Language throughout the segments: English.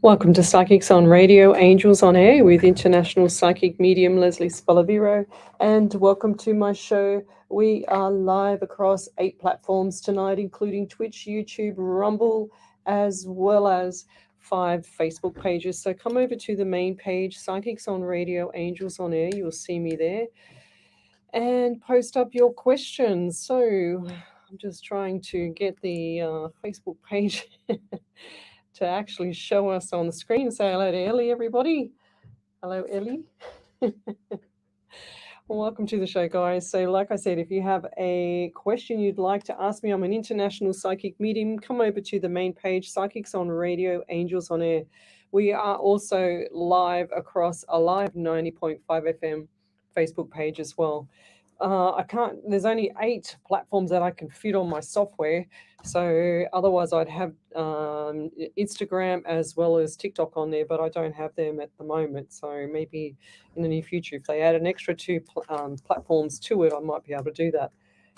Welcome to Psychics on Radio, Angels on Air with International Psychic Medium Lesley Spaliviero, and welcome to my show. We are live across 8 platforms tonight, including Twitch, YouTube, Rumble, as well as 5 Facebook pages. So come over to the main page, Psychics on Radio, Angels on Air. You'll see me there, and post up your questions. So I'm just trying to get the Facebook page to actually show us on the screen. Say hello to Ellie, everybody. Hello, Ellie. Welcome to the show, guys. So like I said, if you have a question you'd like to ask me, I'm an international psychic medium. Come over to the main page, Psychics on Radio, Angels on Air. We are also live across a live 90.5 FM Facebook page as well. There's only 8 platforms that I can fit on my software. So otherwise I'd have Instagram as well as TikTok on there, but I don't have them at the moment. So maybe in the near future, if they add an extra 2 platforms to it, I might be able to do that.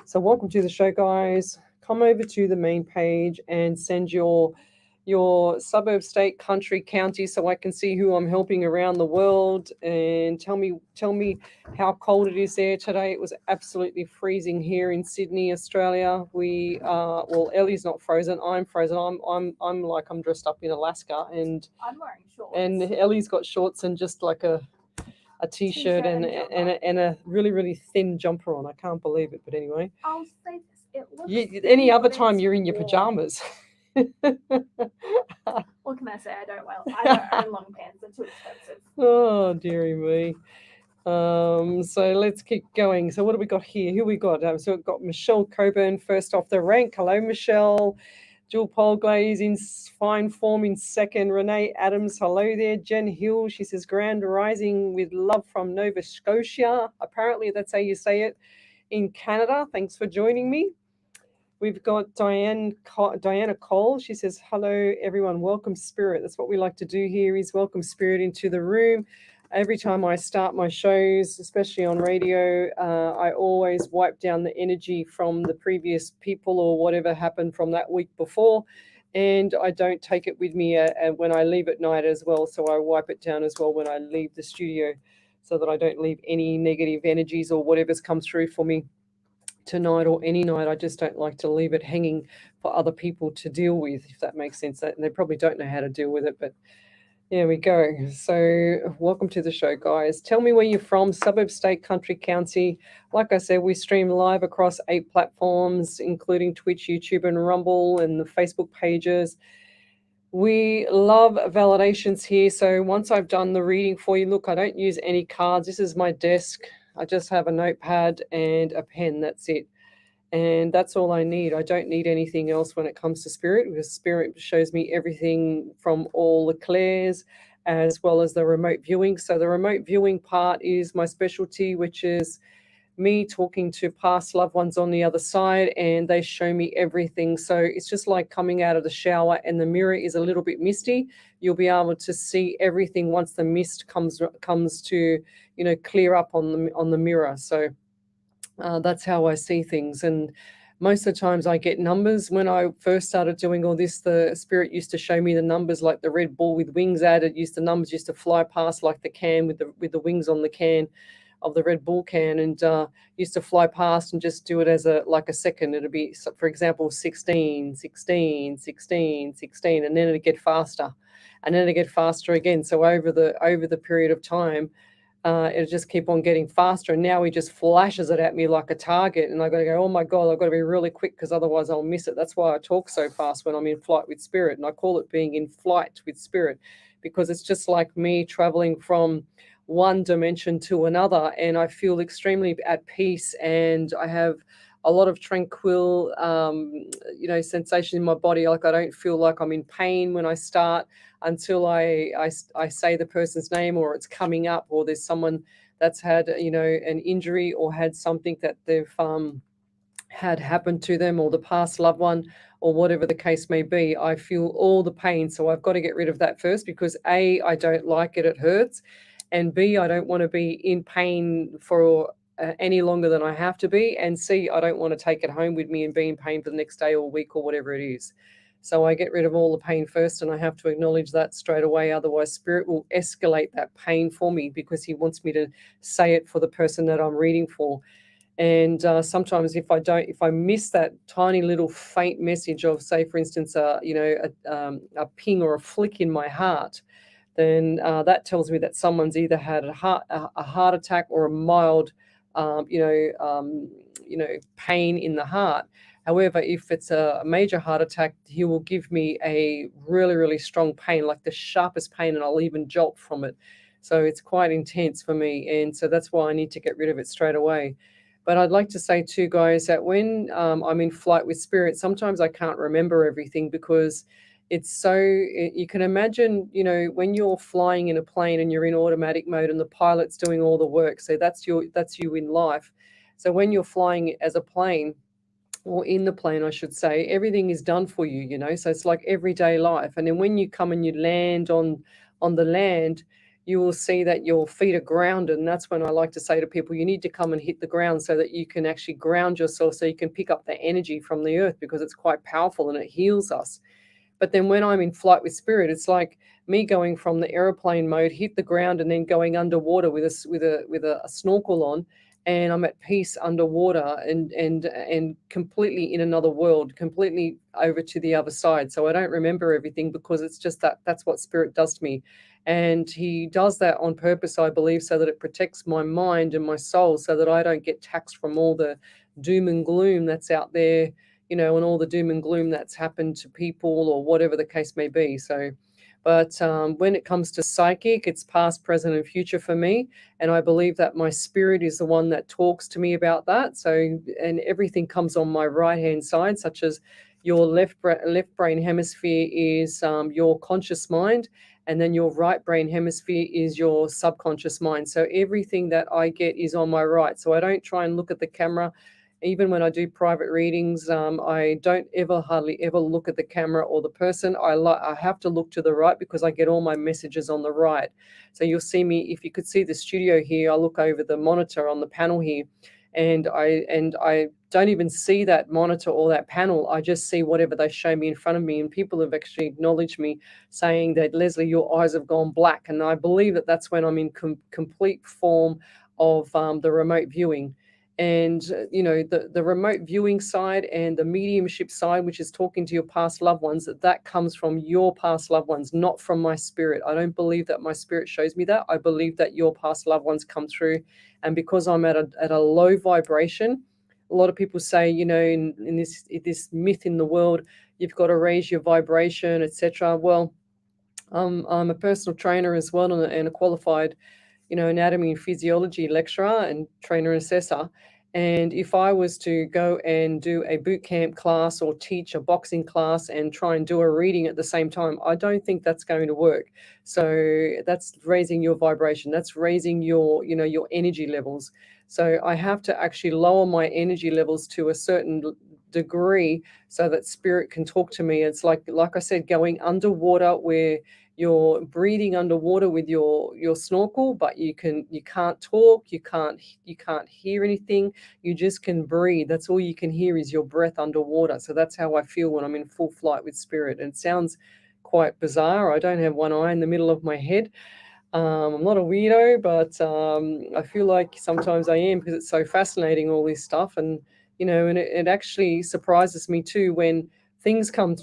So welcome to the show, guys. Come over to the main page and send your suburb, state, country, county, so I can see who I'm helping around the world, and tell me how cold it is there today. It was absolutely freezing here in Sydney, Australia. We well, Ellie's not frozen. I'm frozen. I'm like I'm dressed up in Alaska, and I'm wearing shorts. And Ellie's got shorts and just like a t-shirt and a really, really thin jumper on. I can't believe it, but anyway. I'll say this. It looks Any other time you're in your pajamas. What can I say? I don't own long pants. They're too expensive. Oh, dearie me. So let's keep going. So what have we got here? Who we got? So we've got Michelle Coburn first off the rank. Hello, Michelle. Jewel Polglaze in fine form in second. Renee Adams, hello there. Jen Hill, she says, Grand Rising with love from Nova Scotia. Apparently that's how you say it in Canada. Thanks for joining me. We've got Diana Cole. She says, hello, everyone. Welcome, Spirit. That's what we like to do here, is welcome Spirit into the room. Every time I start my shows, especially on radio, I always wipe down the energy from the previous people or whatever happened from that week before. And I don't take it with me when I leave at night as well. So I wipe it down as well when I leave the studio, so that I don't leave any negative energies or whatever's come through for me tonight or any night. I just don't like to leave it hanging for other people to deal with, if that makes sense. And they probably don't know how to deal with it, but there we go. So welcome to the show, guys. Tell me where you're from, suburb, state, country, county. Like I said, we stream live across 8 platforms, including Twitch, YouTube, and Rumble, and the Facebook pages. We love validations here. So once I've done the reading for you, look, I don't use any cards. This is my desk. I just have a notepad and a pen. That's it. And that's all I need. I don't need anything else when it comes to Spirit, because Spirit shows me everything from all the clairs as well as the remote viewing. So the remote viewing part is my specialty, which is me talking to past loved ones on the other side, and they show me everything. So it's just like coming out of the shower and the mirror is a little bit misty. You'll be able to see everything once the mist comes to, clear up on the mirror. So that's how I see things. And most of the times I get numbers. When I first started doing all this, the Spirit used to show me the numbers, like the Red Bull with wings added. The numbers used to fly past, like the can with the wings on the can of the Red Bull can, and used to fly past and just do it as a second. It'd be, for example, 16, 16, 16, 16, and then it'd get faster, and then it'd get faster again. So over the period of time, it'll just keep on getting faster, and now he just flashes it at me like a target, and I got to go, oh my God, I've got to be really quick, because otherwise I'll miss it. That's why I talk so fast when I'm in flight with Spirit, and I call it being in flight with Spirit, because it's just like me traveling from one dimension to another, and I feel extremely at peace, and I have a lot of tranquil sensation in my body. Like, I don't feel like I'm in pain when I start until I say the person's name, or it's coming up, or there's someone that's had an injury or had something that they've had happened to them, or the past loved one, or whatever the case may be. I feel all the pain, so I've got to get rid of that first, because A, I don't like it, it hurts, and B, I don't want to be in pain for any longer than I have to be, and C, I don't want to take it home with me and be in pain for the next day or week or whatever it is. So I get rid of all the pain first, and I have to acknowledge that straight away. Otherwise, spirit will escalate that pain for me because he wants me to say it for the person that I'm reading for. And sometimes if I miss that tiny little faint message of, say, for instance, a ping or a flick in my heart, then that tells me that someone's either had a heart attack or a mild, pain in the heart. However, if it's a major heart attack, he will give me a really, really strong pain, like the sharpest pain, and I'll even jolt from it. So it's quite intense for me, and so that's why I need to get rid of it straight away. But I'd like to say too, guys, that when I'm in flight with spirit, sometimes I can't remember everything because you can imagine, when you're flying in a plane and you're in automatic mode and the pilot's doing all the work. So that's you in life. So when you're flying as a plane, or in the plane, I should say, everything is done for you, so it's like everyday life. And then when you come and you land on the land, you will see that your feet are grounded. And that's when I like to say to people, you need to come and hit the ground so that you can actually ground yourself, so you can pick up the energy from the earth, because it's quite powerful and it heals us. But then when I'm in flight with spirit, it's like me going from the airplane mode, hit the ground, and then going underwater with a snorkel on, and I'm at peace underwater and completely in another world, completely over to the other side. So I don't remember everything because it's just that's what spirit does to me. And he does that on purpose, I believe, so that it protects my mind and my soul, so that I don't get taxed from all the doom and gloom that's out there, and all the doom and gloom that's happened to people or whatever the case may be. So, but when it comes to psychic, it's past, present, and future for me. And I believe that my spirit is the one that talks to me about that. So, and everything comes on my right-hand side, such as your left brain hemisphere is your conscious mind, and then your right brain hemisphere is your subconscious mind. So everything that I get is on my right. So I don't try and look at the camera. Even when I do private readings, I don't hardly ever look at the camera or the person. I have to look to the right because I get all my messages on the right. So you'll see me, if you could see the studio here, I look over the monitor on the panel here, and I don't even see that monitor or that panel. I just see whatever they show me in front of me. And people have actually acknowledged me, saying that, Lesley, your eyes have gone black. And I believe that that's when I'm in complete form of the remote viewing. And the remote viewing side and the mediumship side, which is talking to your past loved ones, that comes from your past loved ones, not from my spirit. I don't believe that my spirit shows me that. I believe that your past loved ones come through. And because I'm at a low vibration, a lot of people say, in this myth in the world, you've got to raise your vibration, etc. Well, I'm a personal trainer as well, and a qualified anatomy and physiology lecturer and trainer assessor. And if I was to go and do a boot camp class or teach a boxing class and try and do a reading at the same time, I don't think that's going to work. So that's raising your vibration. That's raising your energy levels. So I have to actually lower my energy levels to a certain degree so that spirit can talk to me. It's like I said, going underwater, where you're breathing underwater with your snorkel, but you can't talk, you can't hear anything, you just can breathe. That's all you can hear is your breath underwater. So that's how I feel when I'm in full flight with spirit. And it sounds quite bizarre. I don't have one eye in the middle of my head. I'm not a weirdo, but I feel like sometimes I am, because it's so fascinating, all this stuff. And and it actually surprises me too when things come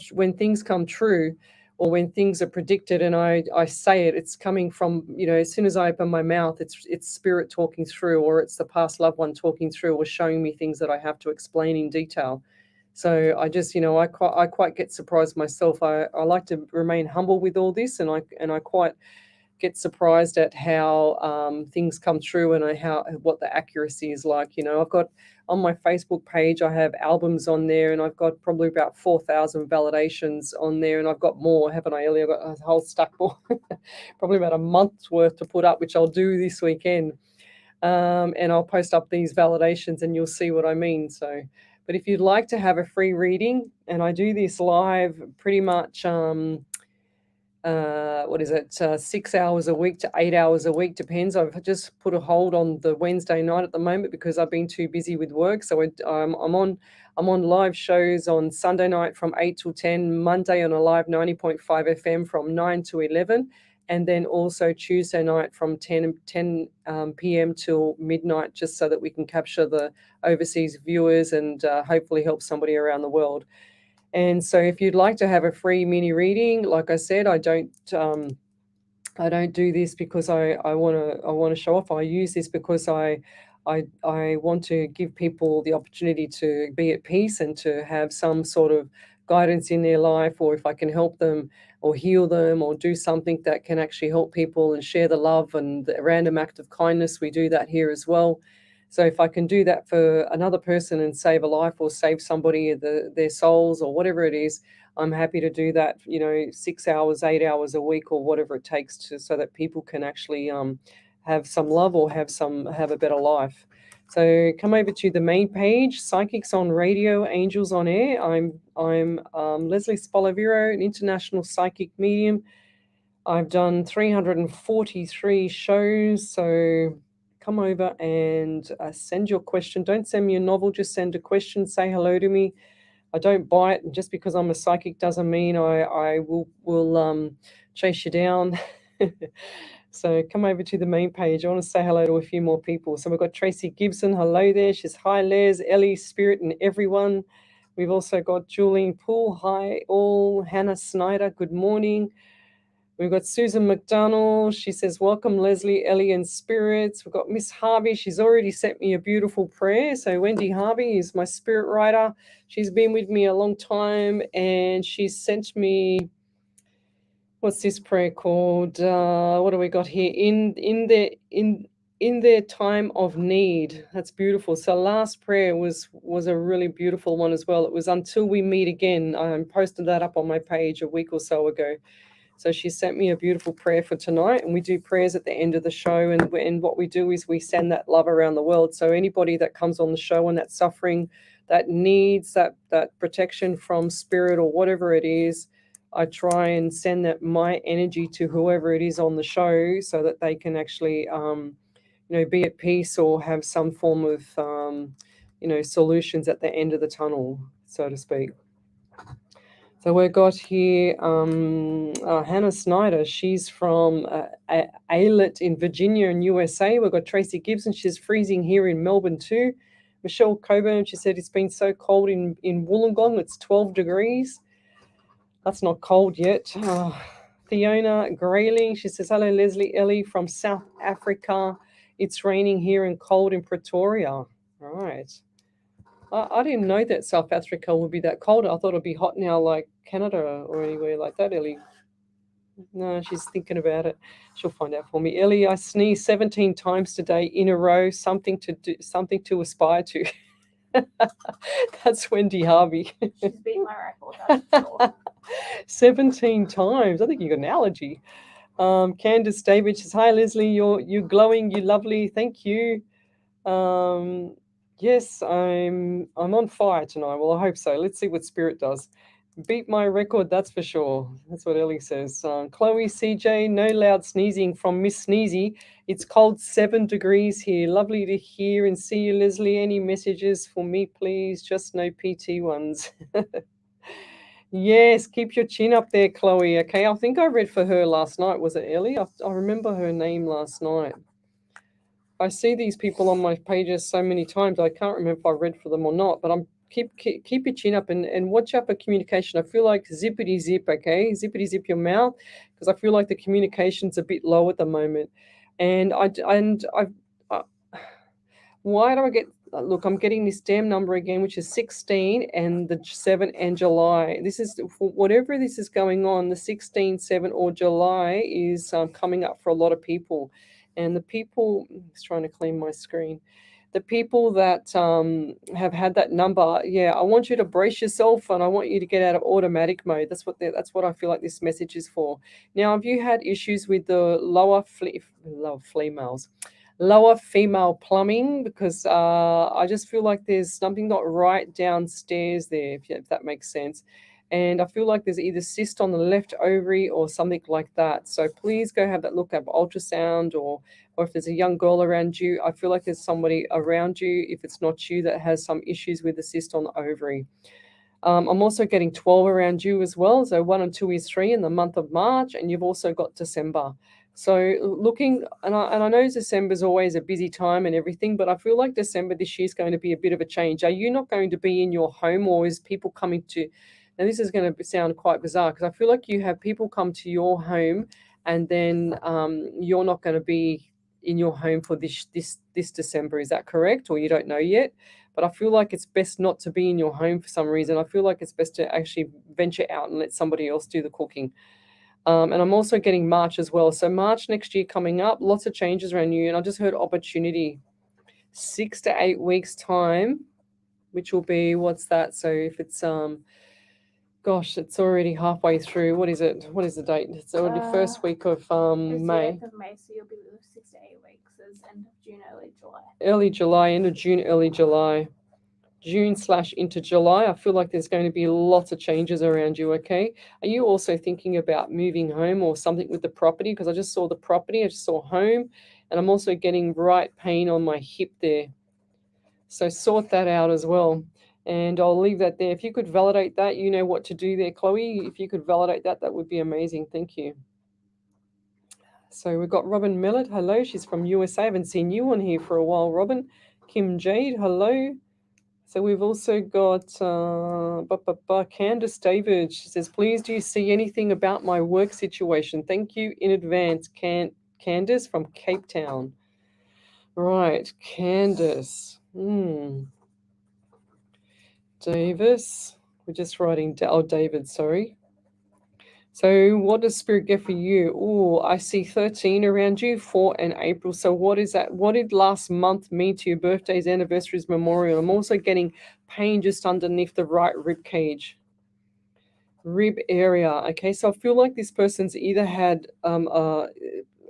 true, or when things are predicted and I say it. It's coming from, as soon as I open my mouth, it's spirit talking through, or it's the past loved one talking through, or showing me things that I have to explain in detail. So I just, I quite get surprised myself. I like to remain humble with all this, and I quite get surprised at how things come true, and what the accuracy is like. I've got on my Facebook page, I have albums on there, and I've got probably about 4,000 validations on there, and I've got more, haven't I, Ellie? I've got a whole stack more, probably about a month's worth to put up, which I'll do this weekend. And I'll post up these validations, and you'll see what I mean. So, but if you'd like to have a free reading, and I do this live pretty much what is it, 6 hours a week to 8 hours a week, depends. I've just put a hold on the Wednesday night at the moment because I've been too busy with work. So I'm on live shows on Sunday night from 8 till 10, Monday on a live 90.5 FM from 9 to 11, and then also Tuesday night from 10 p.m. till midnight, just so that we can capture the overseas viewers and hopefully help somebody around the world. And so if you'd like to have a free mini reading, like I said, I don't do this because I want to show off. I use this because I want to give people the opportunity to be at peace and to have some sort of guidance in their life, or if I can help them or heal them or do something that can actually help people and share the love and the random act of kindness, we do that here as well. So if I can do that for another person and save a life or save somebody, their souls or whatever it is, I'm happy to do that, 6 hours, 8 hours a week or whatever it takes so that people can actually have some love or have a better life. So come over to the main page, Psychics on Radio, Angels on Air. I'm Lesley Spaliviero, an international psychic medium. I've done 343 shows, so come over and send your question. Don't send me a novel, just send a question, say hello to me. I don't buy it. Just because I'm a psychic doesn't mean I will chase you down. So come over to the main page. I want to say hello to a few more people. So we've got Tracy Gibson. Hello there. She's hi, Les, Ellie, Spirit, and everyone. We've also got Julian Poole. Hi, all. Hannah Snyder. Good morning. We've got Susan McDonald. She says, welcome, Leslie, Ellie, and Spirits. We've got Miss Harvey. She's already sent me a beautiful prayer. So Wendy Harvey is my spirit writer. She's been with me a long time, and she sent me, what's this prayer called? What do we got here? In their time of need. That's beautiful. So last prayer was a really beautiful one as well. It was until we meet again. I posted that up on my page a week or so ago. So she sent me a beautiful prayer for tonight, and we do prayers at the end of the show. And what we do is we send that love around the world. So anybody that comes on the show and that's suffering, that needs that protection from spirit or whatever it is, I try and send that my energy to whoever it is on the show so that they can actually, be at peace or have some form of, solutions at the end of the tunnel, so to speak. So we've got here Hannah Snyder. She's from Aylett in Virginia in USA. We've got Tracy Gibson. She's freezing here in Melbourne too. Michelle Coburn, she said it's been so cold in Wollongong. It's 12 degrees. That's not cold yet. Fiona Grayling, she says, hello, Leslie, Ellie from South Africa. It's raining here and cold in Pretoria. All right. I didn't know that South Africa would be that cold. I thought it'd be hot now like Canada or anywhere like that, Ellie. No, she's thinking about it. She'll find out for me. Ellie, I sneezed 17 times today in a row. Something to aspire to. That's Wendy Harvey. She's beating my record, that's for sure. 17 times. I think you got an allergy. Candace David says, hi, Leslie. You're glowing. You're lovely. Thank you. Yes, I'm on fire tonight. Well, I hope so. Let's see what Spirit does. Beat my record, that's for sure. That's what Ellie says. Chloe, CJ, no loud sneezing from Miss Sneezy. It's cold 7 degrees here. Lovely to hear and see you, Leslie. Any messages for me, please? Just no PT ones. Yes, keep your chin up there, Chloe. Okay, I think I read for her last night. Was it Ellie? I remember her name last night. I see these people on my pages so many times, I can't remember if I read for them or not, but I'm keep your chin up and watch out for communication. I feel like zippity zip, okay? Zippity zip your mouth, because I feel like the communication's a bit low at the moment. And why do I get, look, I'm getting this damn number again, which is 16 and the 7 and July. This is, for whatever this is going on, the 16, 7 or July is coming up for a lot of people. And the people, I'm just trying to clean my screen. The people that have had that number, yeah, I want you to brace yourself and I want you to get out of automatic mode. That's what I feel like this message is for. Now, have you had issues with the lower female plumbing? Because I just feel like there's something not right downstairs there, if that makes sense. And I feel like there's either cyst on the left ovary or something like that. So please go have that look at ultrasound, or if there's a young girl around you, I feel like there's somebody around you, if it's not you, that has some issues with the cyst on the ovary. I'm also getting 12 around you as well. So 1 and 2 is 3 in the month of March, and you've also got December. So looking, and I know December is always a busy time and everything, but I feel like December this year is going to be a bit of a change. Are you not going to be in your home, or is people coming to, now this is going to sound quite bizarre, because I feel like you have people come to your home, and then you're not going to be in your home for this December. Is that correct? Or you don't know yet? But I feel like it's best not to be in your home for some reason. I feel like it's best to actually venture out and let somebody else do the cooking. And I'm also getting March as well. So March next year coming up, lots of changes around you. And I just heard opportunity. 6 to 8 weeks time, which will be, what's that? So if it's gosh, it's already halfway through. What is it? What is the date? It's already first week of It's the May. 8th of May, so you'll be with 6 to 8 weeks. It's end of June, early July. Early July, end of June, early July. June/into July, I feel like there's going to be lots of changes around you, okay? Are you also thinking about moving home or something with the property? Because I just saw the property, I just saw home, and I'm also getting right pain on my hip there. So sort that out as well. And I'll leave that there. If you could validate that, you know what to do there, Chloe. If you could validate that, that would be amazing. Thank you. So we've got Robin Millett. Hello, she's from USA. I haven't seen you on here for a while, Robin. Kim Jade, hello. So we've also got Candace David. She says, please, do you see anything about my work situation? Thank you in advance, Candace from Cape Town. Right, Candace. Davis. We're just writing down. Oh, David, sorry. So what does Spirit get for you? Oh, I see 13 around you, 4 and April. So what is that? What did last month mean to your birthdays, anniversaries, memorial? I'm also getting pain just underneath the right rib cage. Rib area. Okay, so I feel like this person's either had a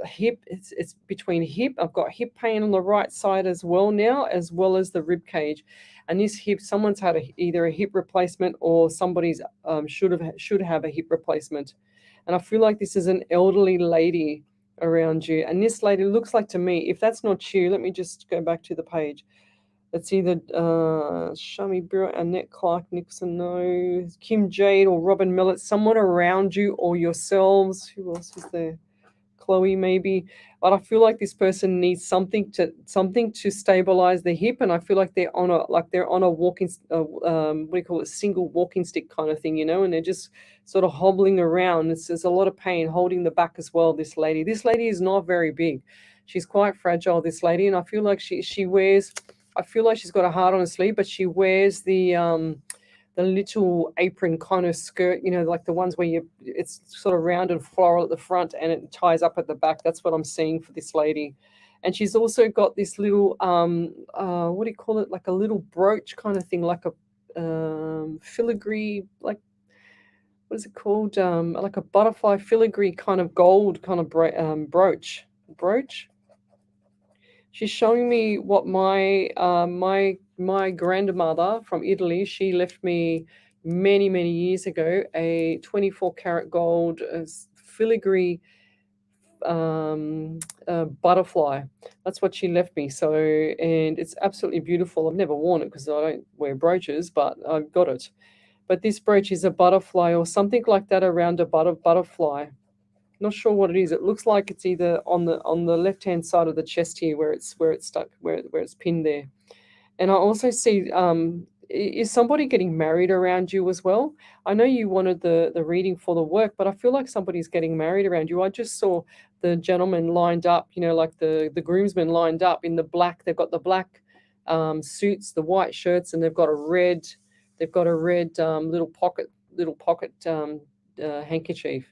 hip, it's between hip. I've got hip pain on the right side as well now, as well as the rib cage. And this hip, someone's had either a hip replacement, or somebody's should have a hip replacement. And I feel like this is an elderly lady around you. And this lady looks like, to me, if that's not you, let me just go back to the page. It's either Shami Bureau, Annette Clark Nixon, no, Kim Jade or Robin Millett, someone around you or yourselves. Who else is there? Chloe, maybe. But I feel like this person needs something to stabilize the hip, and I feel like they're on a walking, what do you call it, single walking stick kind of thing, and they're just sort of hobbling around. There's a lot of pain holding the back as well. This lady is not very big. She's quite fragile, this lady, and I feel like she wears. I feel like she's got a heart on her sleeve, but she wears the little apron kind of skirt, like the ones where it's sort of round and floral at the front and it ties up at the back. That's what I'm seeing for this lady. And she's also got this little, what do you call it? Like a little brooch kind of thing, like a filigree, like, what is it called? Like a butterfly filigree kind of gold kind of brooch. Brooch? She's showing me what my grandmother from Italy, she left me many years ago, a 24 karat gold filigree butterfly. That's what she left me. So, and it's absolutely beautiful. I've never worn it because I don't wear brooches, but I've got it. But this brooch is a butterfly or something like that around a butterfly. Not sure what it is. It looks like it's either on the left hand side of the chest here, where it's stuck, where it's pinned there. And I also see, is somebody getting married around you as well? I know you wanted the reading for the work, but I feel like somebody's getting married around you. I just saw the gentleman lined up, like the groomsmen lined up in the black. They've got the black suits, the white shirts, and they've got a red little pocket handkerchief.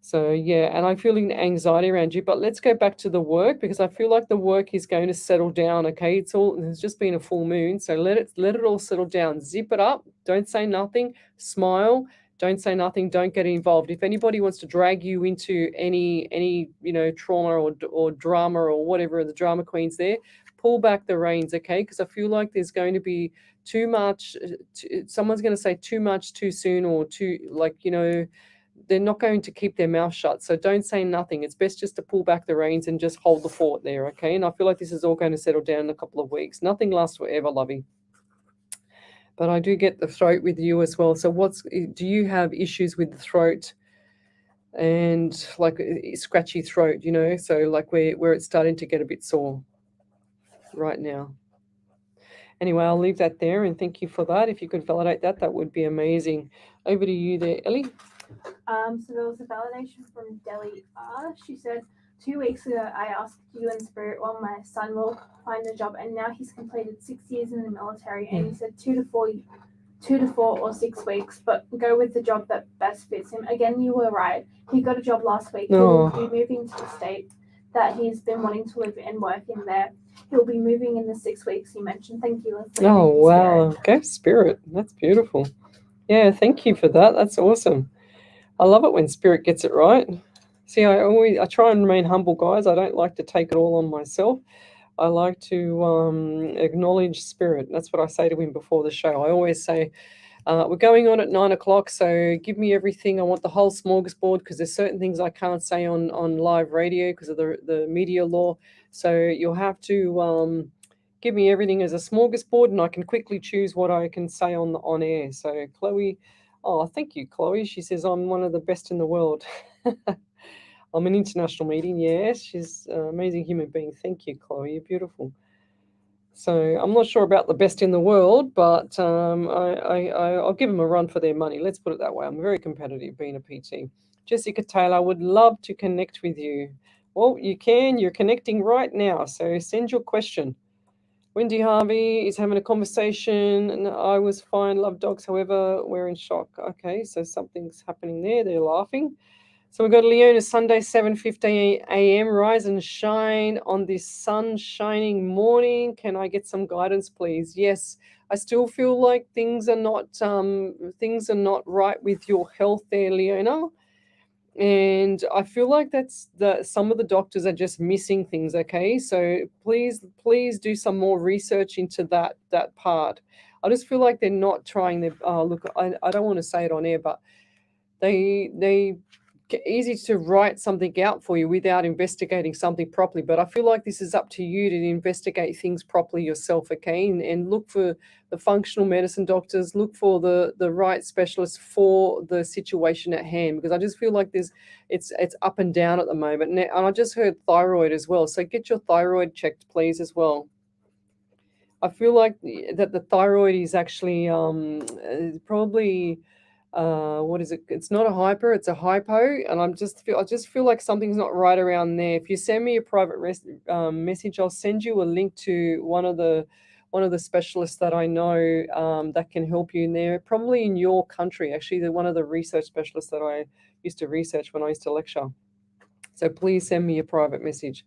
So yeah, and I'm feeling anxiety around you, but let's go back to the work, because I feel like the work is going to settle down. Okay, it's just been a full moon, so let it all settle down. Zip it up. Don't say nothing. Smile. Don't say nothing. Don't get involved. If anybody wants to drag you into any trauma or drama or whatever, the drama queens there, pull back the reins, okay? Because I feel like there's going to be too much. Someone's going to say too much too soon, or too they're not going to keep their mouth shut. So don't say nothing. It's best just to pull back the reins and just hold the fort there, okay? And I feel like this is all going to settle down in a couple of weeks. Nothing lasts forever, lovey. But I do get the throat with you as well. So do you have issues with the throat and like scratchy throat, so like where it's starting to get a bit sore right now? Anyway, I'll leave that there, and thank you for that. If you could validate that, that would be amazing. Over to you there, Ellie. So there was a validation from Deli R. She said, 2 weeks ago, I asked you in spirit when my son will find a job, and now he's completed 6 years in the military, and he said 2 to 4 or 6 weeks, but go with the job that best fits him. Again, you were right. He got a job last week. He will be moving to the state that he's been wanting to live and work in there. He'll be moving in the 6 weeks you mentioned. Thank you, Lesley. Oh, thank you, wow. Spirit. Go Spirit. That's beautiful. Yeah, thank you for that. That's awesome. I love it when Spirit gets it right. See, I try and remain humble, guys. I don't like to take it all on myself. I like to acknowledge Spirit. That's what I say to him before the show. I always say, we're going on at 9 o'clock, so give me everything. I want the whole smorgasbord, because there's certain things I can't say on live radio because of the media law. So you'll have to give me everything as a smorgasbord, and I can quickly choose what I can say on air. So Chloe, oh, thank you, Chloe. She says I'm one of the best in the world. I'm an international meeting. Yes, she's an amazing human being. Thank you, Chloe. You're beautiful. So I'm not sure about the best in the world, but I'll give them a run for their money. Let's put it that way. I'm very competitive being a PT. Jessica Taylor, I would love to connect with you. Well, you can. You're connecting right now. So send your question. Wendy Harvey is having a conversation, and I was fine. Love dogs. However, we're in shock. Okay, so something's happening there. They're laughing. So we've got Leona, Sunday, 7:15 a.m. Rise and shine on this sun shining morning. Can I get some guidance, please? Yes, I still feel like things are not right with your health there, Leona. And I feel like some of the doctors are just missing things. Okay, so please do some more research into that part. I just feel like they're not trying their. Look, I don't want to say it on air, but they easy to write something out for you without investigating something properly. But I feel like this is up to you to investigate things properly yourself, okay? And look for the functional medicine doctors, look for the right specialists for the situation at hand, because I just feel like it's up and down at the moment. And I just heard thyroid as well. So get your thyroid checked, please, as well. I feel like that the thyroid is actually probably what is it? It's not a hyper, it's a hypo, and I just feel like something's not right around there. If you send me a private message, I'll send you a link to one of the specialists that I know that can help you in there, probably in your country. Actually, they're one of the research specialists that I used to research when I used to lecture. So please send me a private message.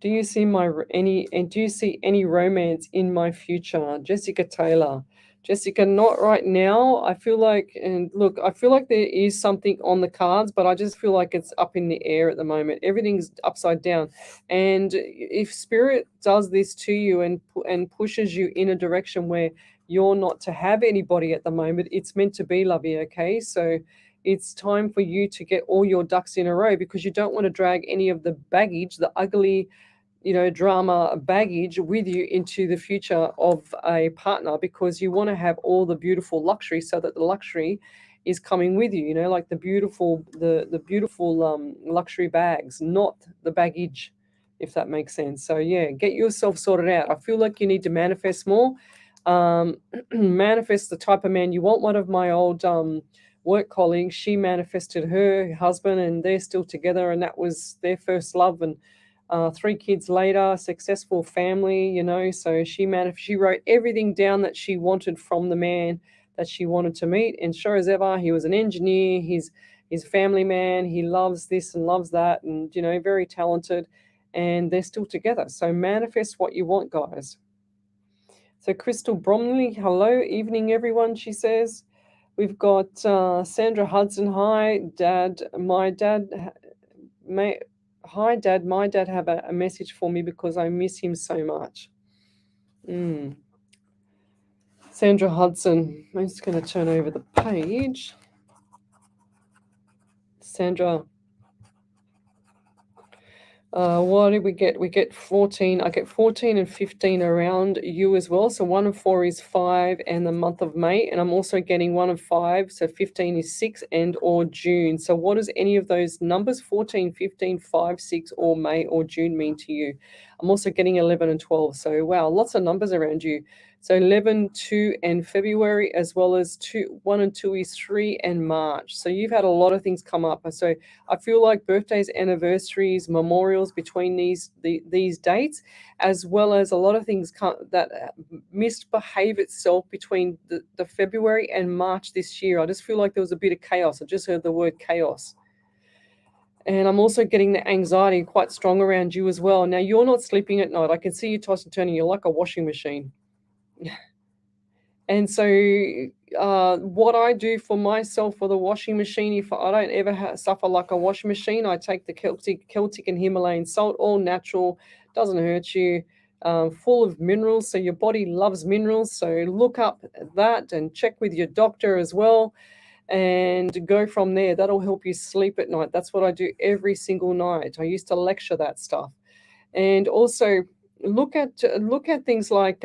Do you see any romance in my future? Jessica Taylor. Jessica, not right now. I feel like there is something on the cards, but I just feel like it's up in the air at the moment. Everything's upside down. And if Spirit does this to you and pushes you in a direction where you're not to have anybody at the moment, it's meant to be, lovey, okay? So it's time for you to get all your ducks in a row, because you don't want to drag any of the baggage, the ugly, drama baggage with you into the future of a partner, because you want to have all the beautiful luxury, so that the luxury is coming with you, like the beautiful luxury bags, not the baggage, if that makes sense. So yeah, get yourself sorted out. I feel like you need to manifest more. Manifest the type of man you want. One of my old work colleagues, she manifested her husband, and they're still together, and that was their first love. And 3 kids later, successful family, so she wrote everything down that she wanted from the man that she wanted to meet. And sure as ever, he was an engineer, he's family man, he loves this and loves that, and very talented, and they're still together. So manifest what you want, guys. So Crystal Bromley, hello, evening everyone, she says. We've got Sandra Hudson. Hi, Dad. Hi, Dad. My dad have a message for me because I miss him so much. Sandra Hudson. I'm just going to turn over the page. Sandra. What did we get? We get 14. I get 14 and 15 around you as well. So 1 and 4 is 5 and the month of May. And I'm also getting 1 and 5. So 15 is 6 and or June. So what does any of those numbers, 14, 15, 5, 6 or May or June mean to you? I'm also getting 11 and 12. So wow, lots of numbers around you. So 11, 2 and February, as well as 1 and 2 is 3 and March. So you've had a lot of things come up. So I feel like birthdays, anniversaries, memorials between these dates, as well as a lot of things that misbehave itself between the February and March this year. I just feel like there was a bit of chaos. I just heard the word chaos. And I'm also getting the anxiety quite strong around you as well. Now, you're not sleeping at night. I can see you tossing and turning. You're like a washing machine. And so what I do for myself for the washing machine, if I don't ever suffer like a washing machine, I take the Celtic and Himalayan salt, all natural, doesn't hurt you, full of minerals. So your body loves minerals. So look up that and check with your doctor as well and go from there. That'll help you sleep at night. That's what I do every single night. I used to lecture that stuff. And also look at things like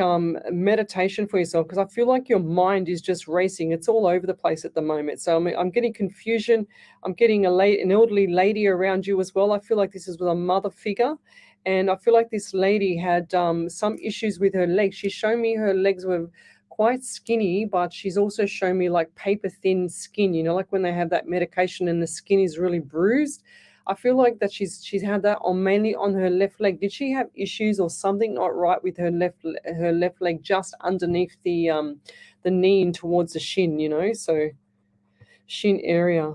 meditation for yourself, because I feel like your mind is just racing. It's all over the place at the moment. So I'm getting confusion. I'm getting an elderly lady around you as well. I feel like this is with a mother figure, and I feel like this lady had some issues with her legs. She showed me her legs were quite skinny, but she's also shown me like paper thin skin, like when they have that medication and the skin is really bruised. I feel like that she's had that mainly on her left leg. Did she have issues or something not right with her left leg, just underneath the knee and towards the shin, so shin area.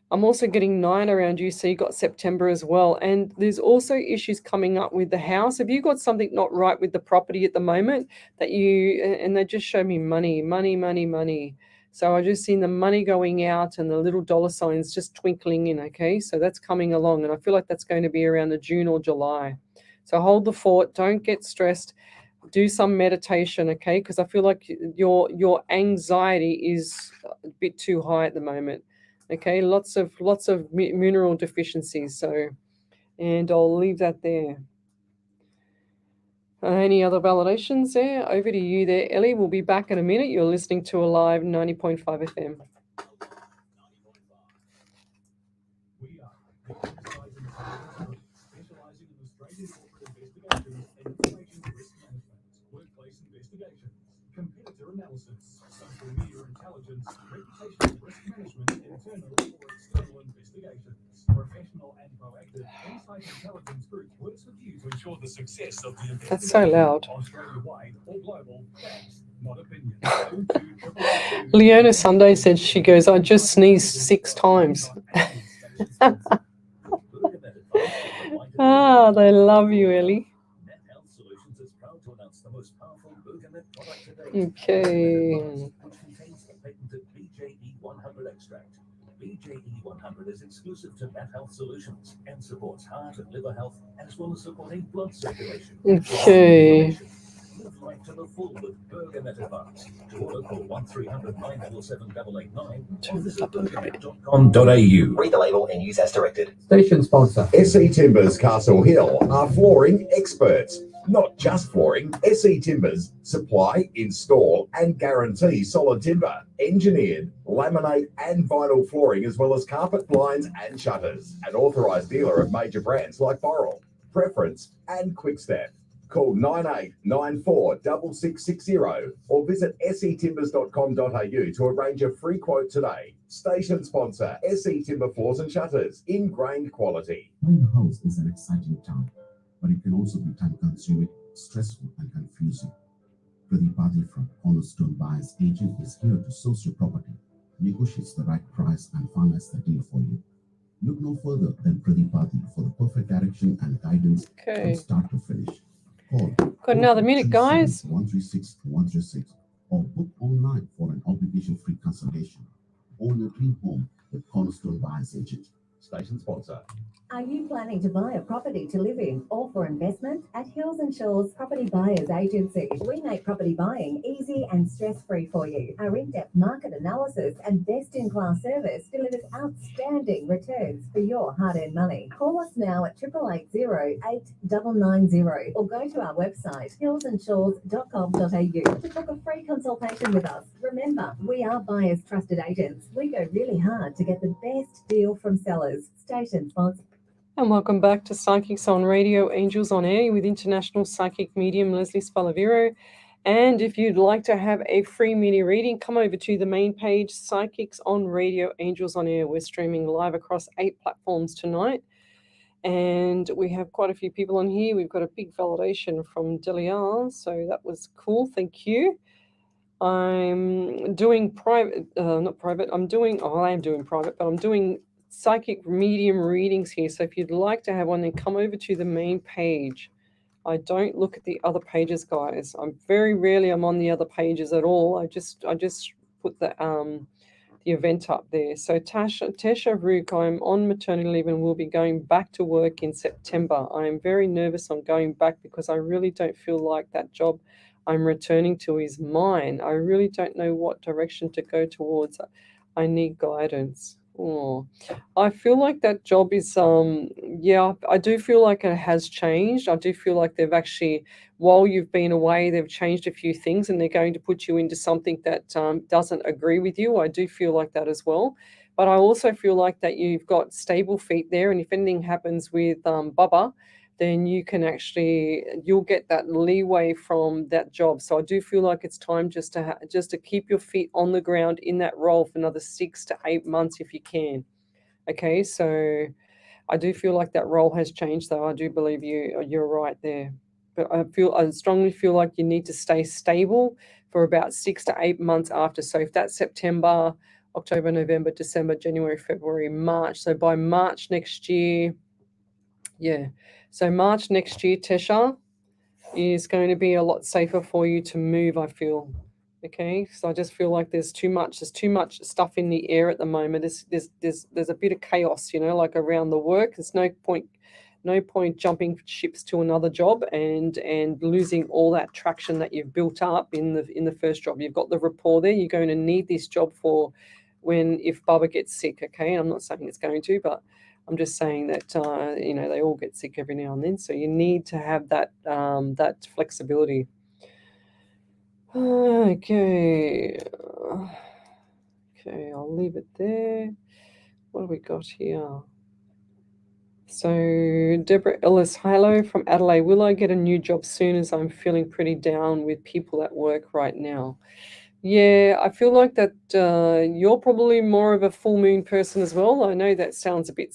I'm also getting 9 around you, so you got September as well. And there's also issues coming up with the house. Have you got something not right with the property at the moment and they just show me money. So I just seen the money going out and the little dollar signs just twinkling in, okay? So that's coming along, and I feel like that's going to be around the June or July. So hold the fort, don't get stressed, do some meditation, okay? Because I feel like your anxiety is a bit too high at the moment, okay? Lots of mineral deficiencies, so, and I'll leave that there. Any other validations there? Over to you there, Ellie. We'll be back in a minute. You're listening to Alive 90.5 FM. We are specializing in Australian corporate investigations and information risk management, workplace investigations, competitor analysis, social media intelligence, reputational risk management, internal or external investigations. Professional and proactive Insight Intelligence Group works with you to ensure the success of the investigation. That's so loud. Australia-wide or global, facts, not opinions. Leona Sunday said, she goes, I just sneezed 6 times. They love you, Ellie. Okay. Which contains the patented BJE100 extract. BJE100 is exclusive to Nat Health Solutions and supports heart and liver health, as well as supporting blood circulation. Okay. Live life to the full with Bergamet Advance. To order, call 1300 977 889 or visit bergamet.com.au. Read the label and use as directed. Station sponsor. SE Timbers Castle Hill are flooring experts. Not just flooring, SE Timbers supply, install and guarantee solid timber, engineered, laminate and vinyl flooring, as well as carpet, blinds and shutters. An authorised dealer of major brands like Boral, Preference and Quickstep. Call 9894 6660 or visit setimbers.com.au to arrange a free quote today. Station sponsor, SE Timber Floors and Shutters, ingrained quality. Buying a house is an exciting time, but it can also be time-consuming, stressful, and confusing. Pradeep Badi from Cornerstone Buyers Agent is here to source your property, negotiates the right price, and finalize the deal for you. Look no further than Pradeep Badi for the perfect direction and guidance from start to finish. Call got another minute, guys. 136 136 or book online for an obligation-free consultation. Own your dream home with Cornerstone Buyers Agent. Station sponsor. Are you planning to buy a property to live in or for investment? At Hills and Shores Property Buyers Agency, we make property buying easy and stress-free for you. Our in-depth market analysis and best-in-class service delivers outstanding returns for your hard-earned money. Call us now at 8880-8990 or go to our website hillsandshores.com.au to book a free consultation with us. Remember, we are buyers' trusted agents. We go really hard to get the best deal from sellers. Station sponsor. And welcome back to Psychics on Radio, Angels on Air with International Psychic Medium Lesley Spaliviero. And if you'd like to have a free mini reading, come over to the main page, Psychics on Radio, Angels on Air. We're streaming live across 8 platforms tonight. And we have quite a few people on here. We've got a big validation from Delia, so that was cool. Thank you. I'm doing private, not private, I am doing private, but I'm doing psychic medium readings here. So if you'd like to have one, then come over to the main page. I don't look at the other pages, guys. I'm very rarely on the other pages at all. I just put the event up there. So Tesha Rook, I'm on maternity leave and will be going back to work in September. I am very nervous on going back because I really don't feel like that job I'm returning to is mine. I really don't know what direction to go towards. I need guidance. Oh, I feel like that job is, I do feel like it has changed. I do feel like they've actually, while you've been away, they've changed a few things and they're going to put you into something that doesn't agree with you. I do feel like that as well. But I also feel like that you've got stable feet there. And if anything happens with Bubba, then you can you'll get that leeway from that job. So I do feel like it's time just to keep your feet on the ground in that role for another 6 to 8 months if you can. Okay, so I do feel like that role has changed, though. I do believe you're right there. But I strongly feel like you need to stay stable for about 6 to 8 months after. So if that's September, October, November, December, January, February, March. So by March next year, so March next year, Tesha, is going to be a lot safer for you to move, I feel. Okay, so I just feel like there's too much stuff in the air at the moment. There's a bit of chaos, like around the work. There's no point jumping ships to another job and losing all that traction that you've built up in the first job. You've got the rapport there. You're going to need this job for if Bubba gets sick. Okay, and I'm not saying it's going to, but I'm just saying that they all get sick every now and then, so you need to have that flexibility. Okay, I'll leave it there. What have we got here? So Deborah Ellis, hello from Adelaide. Will I get a new job soon, as I'm feeling pretty down with people at work right now? Yeah, I feel like that you're probably more of a full moon person as well. I know that sounds a bit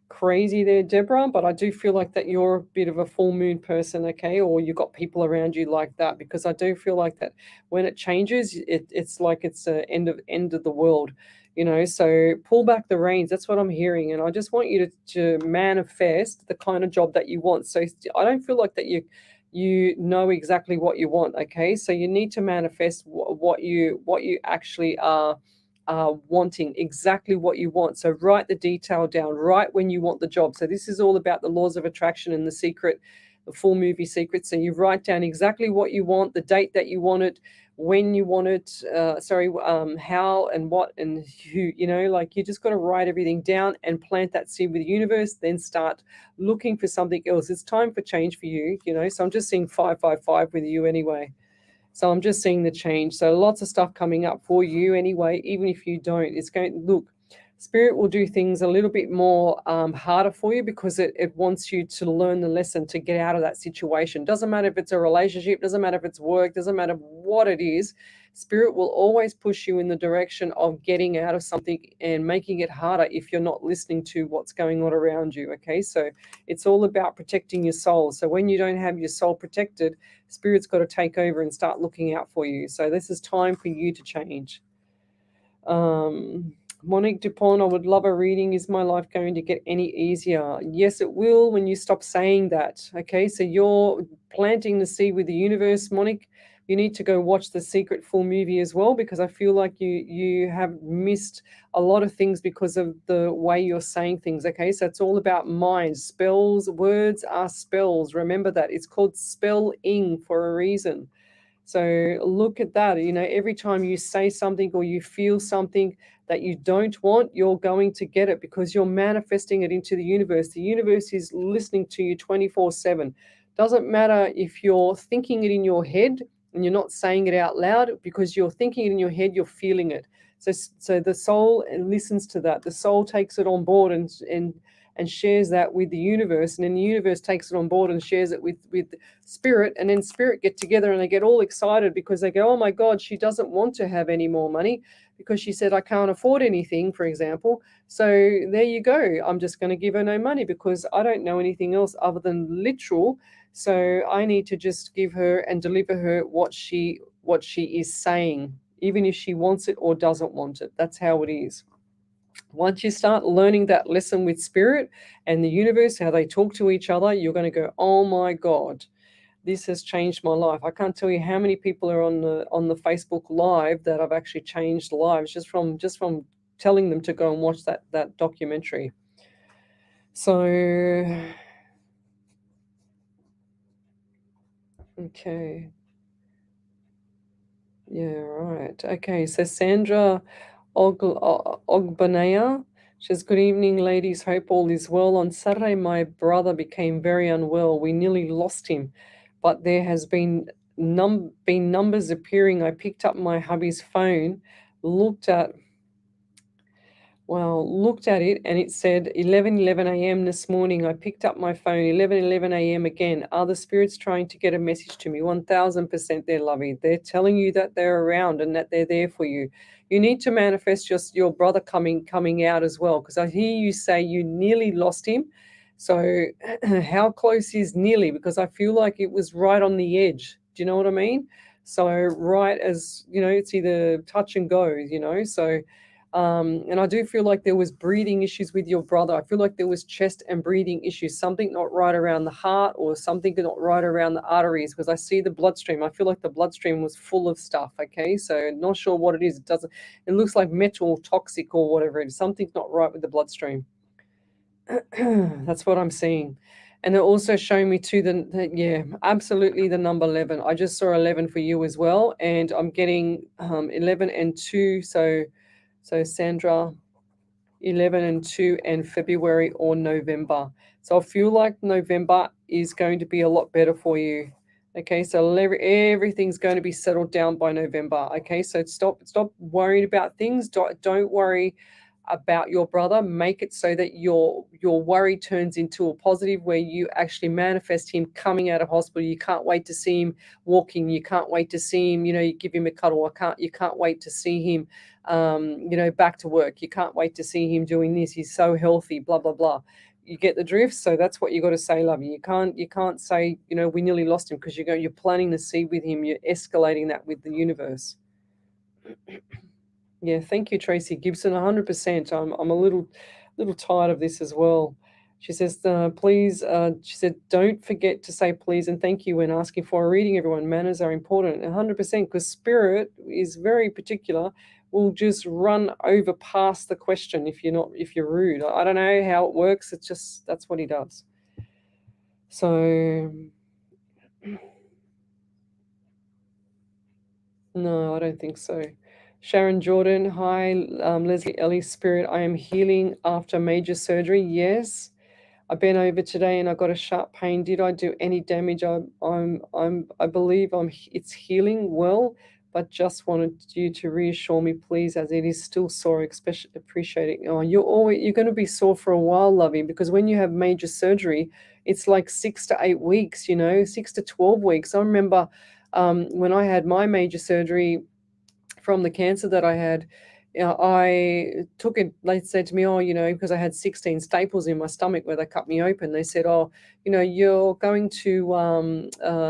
crazy there, Deborah, but I do feel like that you're a bit of a full moon person, okay? Or you've got people around you like that, because I do feel like that when it changes, it's like it's the end of the world, So pull back the reins. That's what I'm hearing, and I just want you to manifest the kind of job that you want. So I don't feel like that you know exactly what you want, okay? So you need to manifest what you actually are wanting, exactly what you want. So write the detail down, right when you want the job. So this is all about the laws of attraction and the full movie secret. So you write down exactly what you want, the date that you want it, when you want it, how and what and who, you just got to write everything down and plant that seed with the universe, then start looking for something else. It's time for change for you, so I'm just seeing 555 with you anyway. So I'm just seeing the change. So lots of stuff coming up for you anyway, even if you don't. Spirit will do things a little bit more harder for you, because it wants you to learn the lesson to get out of that situation. Doesn't matter if it's a relationship, doesn't matter if it's work, doesn't matter what it is. Spirit will always push you in the direction of getting out of something and making it harder if you're not listening to what's going on around you, okay? So it's all about protecting your soul. So when you don't have your soul protected, Spirit's got to take over and start looking out for you. So this is time for you to change. Monique Dupont, I would love a reading. Is my life going to get any easier? Yes, it will when you stop saying that. Okay, so you're planting the seed with the universe, Monique. you need to go watch the Secret full movie as well, because I feel like you have missed a lot of things because of the way you're saying things. Okay, so it's all about mind. Spells, words are spells. Remember that. It's called spelling for a reason. So look at that. Every time you say something or you feel something that you don't want, you're going to get it because you're manifesting it into the universe. The universe is listening to you 24/7. Doesn't matter if you're thinking it in your head and you're not saying it out loud, because you're thinking it in your head, you're feeling it. So the soul listens to that. The soul takes it on board and shares that with the universe, and then the universe takes it on board and shares it with spirit, and then spirit get together and they get all excited because they go, oh my God, she doesn't want to have any more money because she said I can't afford anything, for example. So there you go. I'm just going to give her no money because I don't know anything else other than literal. So I need to just give her and deliver her what she is saying, even if she wants it or doesn't want it. That's how it is. Once you start learning that lesson with spirit and the universe, how they talk to each other, you're going to go, oh my God, this has changed my life. I can't tell you how many people are on the Facebook Live that I've actually changed lives just from telling them to go and watch that documentary. So, okay. Yeah, right. Okay, so Sandra Ogbanaya says, good evening, ladies. Hope all is well. On Saturday, my brother became very unwell. We nearly lost him, but there has been numbers appearing. I picked up my hubby's phone, looked at it, and it said 11:11 a.m. this morning. I picked up my phone, 11:11 a.m. again. Are the spirits trying to get a message to me? 1000% they're loving. They're telling you that they're around and that they're there for you. You need to manifest your brother coming out as well, because I hear you say you nearly lost him. So how close is nearly? Because I feel like it was right on the edge. Do you know what I mean? So right as, it's either touch and go, so and I do feel like there was breathing issues with your brother. I feel like there was chest and breathing issues, something not right around the heart or something not right around the arteries, because I see the bloodstream. I feel like the bloodstream was full of stuff, okay? So not sure what it is. It looks like metal toxic or whatever it is. Something's not right with the bloodstream. That's what I'm seeing. And they're also showing me too yeah, absolutely the number 11. I just saw 11 for you as well. And I'm getting 11 and 2. So Sandra, 11 and 2 and February or November. So I feel like November is going to be a lot better for you. Okay, so everything's going to be settled down by November. Okay, so stop worrying about things. Don't worry about your brother. Make it so that your worry turns into a positive, where you actually manifest him coming out of hospital. You can't wait to see him walking. You can't wait to see him, you give him a cuddle. You can't wait to see him back to work. You can't wait to see him doing this. He's so healthy, blah, blah, blah. You get the drift. So that's what you got to say, lovey. You can't say, we nearly lost him, because you're planting the seed with him. You're escalating that with the universe. Yeah, thank you, Tracy Gibson. 100%. I'm a little tired of this as well. She says, please, she said, don't forget to say please and thank you when asking for a reading, everyone. Manners are important. 100%, because spirit is very particular. Will just run over past the question if you're rude. I don't know how it works. It's just, that's what he does. So, no, I don't think so. Sharon Jordan, hi, Leslie Ellie Spirit. I am healing after major surgery. Yes, I've been over today and I got a sharp pain. Did I do any damage? I believe it's healing well, but just wanted you to reassure me, please, as it is still sore. Especially appreciating. Oh, you're going to be sore for a while, lovey, because when you have major surgery, it's like 6 to 8 weeks. 6 to 12 weeks. I remember when I had my major surgery from the cancer that I had, I took it. They said to me, because I had 16 staples in my stomach where they cut me open. They said, you're going to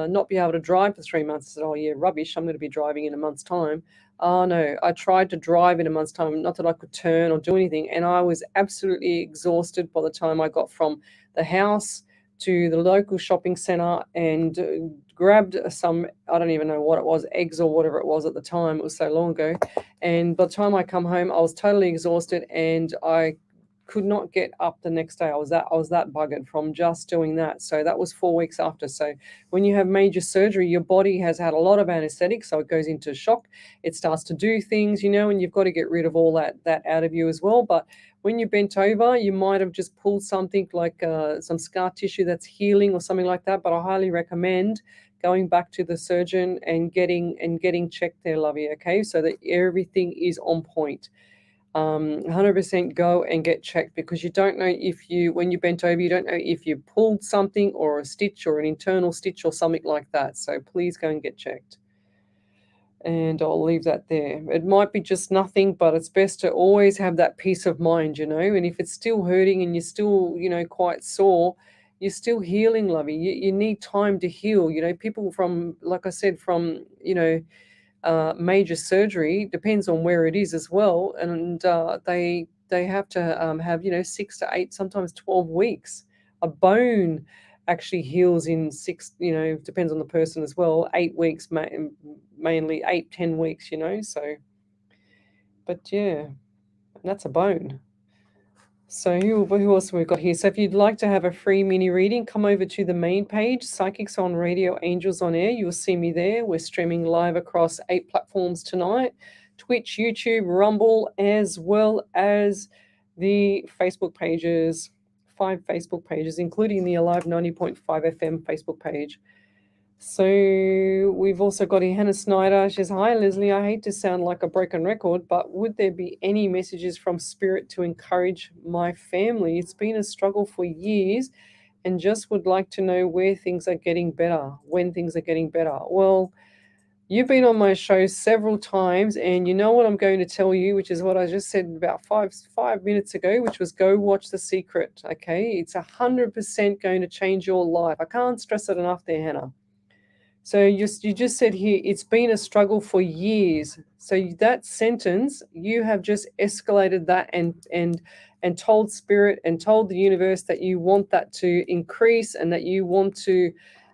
not be able to drive for 3 months. I said, oh yeah, rubbish. I'm going to be driving in a month's time. Oh no, I tried to drive in a month's time, not that I could turn or do anything. And I was absolutely exhausted by the time I got from the house to the local shopping center and grabbed some, I don't even know what it was, eggs or whatever it was at the time. It was so long ago. And by the time I come home, I was totally exhausted and I could not get up the next day. I was that buggered from just doing that. So that was 4 weeks after. So when you have major surgery, your body has had a lot of anesthetic, so it goes into shock. It starts to do things, and you've got to get rid of all that out of you as well. But when you bent over, you might have just pulled something like some scar tissue that's healing or something like that. But I highly recommend going back to the surgeon and getting checked there, lovey, okay, so that everything is on point. 100% go and get checked, because you don't know when you bent over, you don't know if you pulled something or a stitch or an internal stitch or something like that. So please go and get checked. And I'll leave that there. It might be just nothing, but it's best to always have that peace of mind, and if it's still hurting and you're still, quite sore, you're still healing, lovey. You need time to heal. People from, like I said, from, major surgery, depends on where it is as well, and they have to have 6 to 8, sometimes 12 weeks. A bone actually heals in 6, depends on the person as well, 8 weeks, mainly 8-10 weeks, so, but yeah, that's a bone. So who else have we got here? So if you'd like to have a free mini reading, come over to the main page, Psychics on Radio, Angels on Air. You'll see me there. We're streaming live across 8 platforms tonight: Twitch, YouTube, Rumble, as well as the Facebook pages, 5 Facebook pages, including the Alive 90.5 FM Facebook page. So we've also got Hannah Snyder. She says, "Hi Lesley, I hate to sound like a broken record, but would there be any messages from Spirit to encourage my family? It's been a struggle for years and just would like to know when things are getting better. Well, you've been on my show several times, and you know what I'm going to tell you, which is what I just said about five minutes ago, which was go watch The Secret, okay? It's 100% going to change your life. I can't stress it enough there, Hannah. So you just said here, it's been a struggle for years. So that sentence, you have just escalated that and told Spirit and told the universe that you want that to increase and that you want to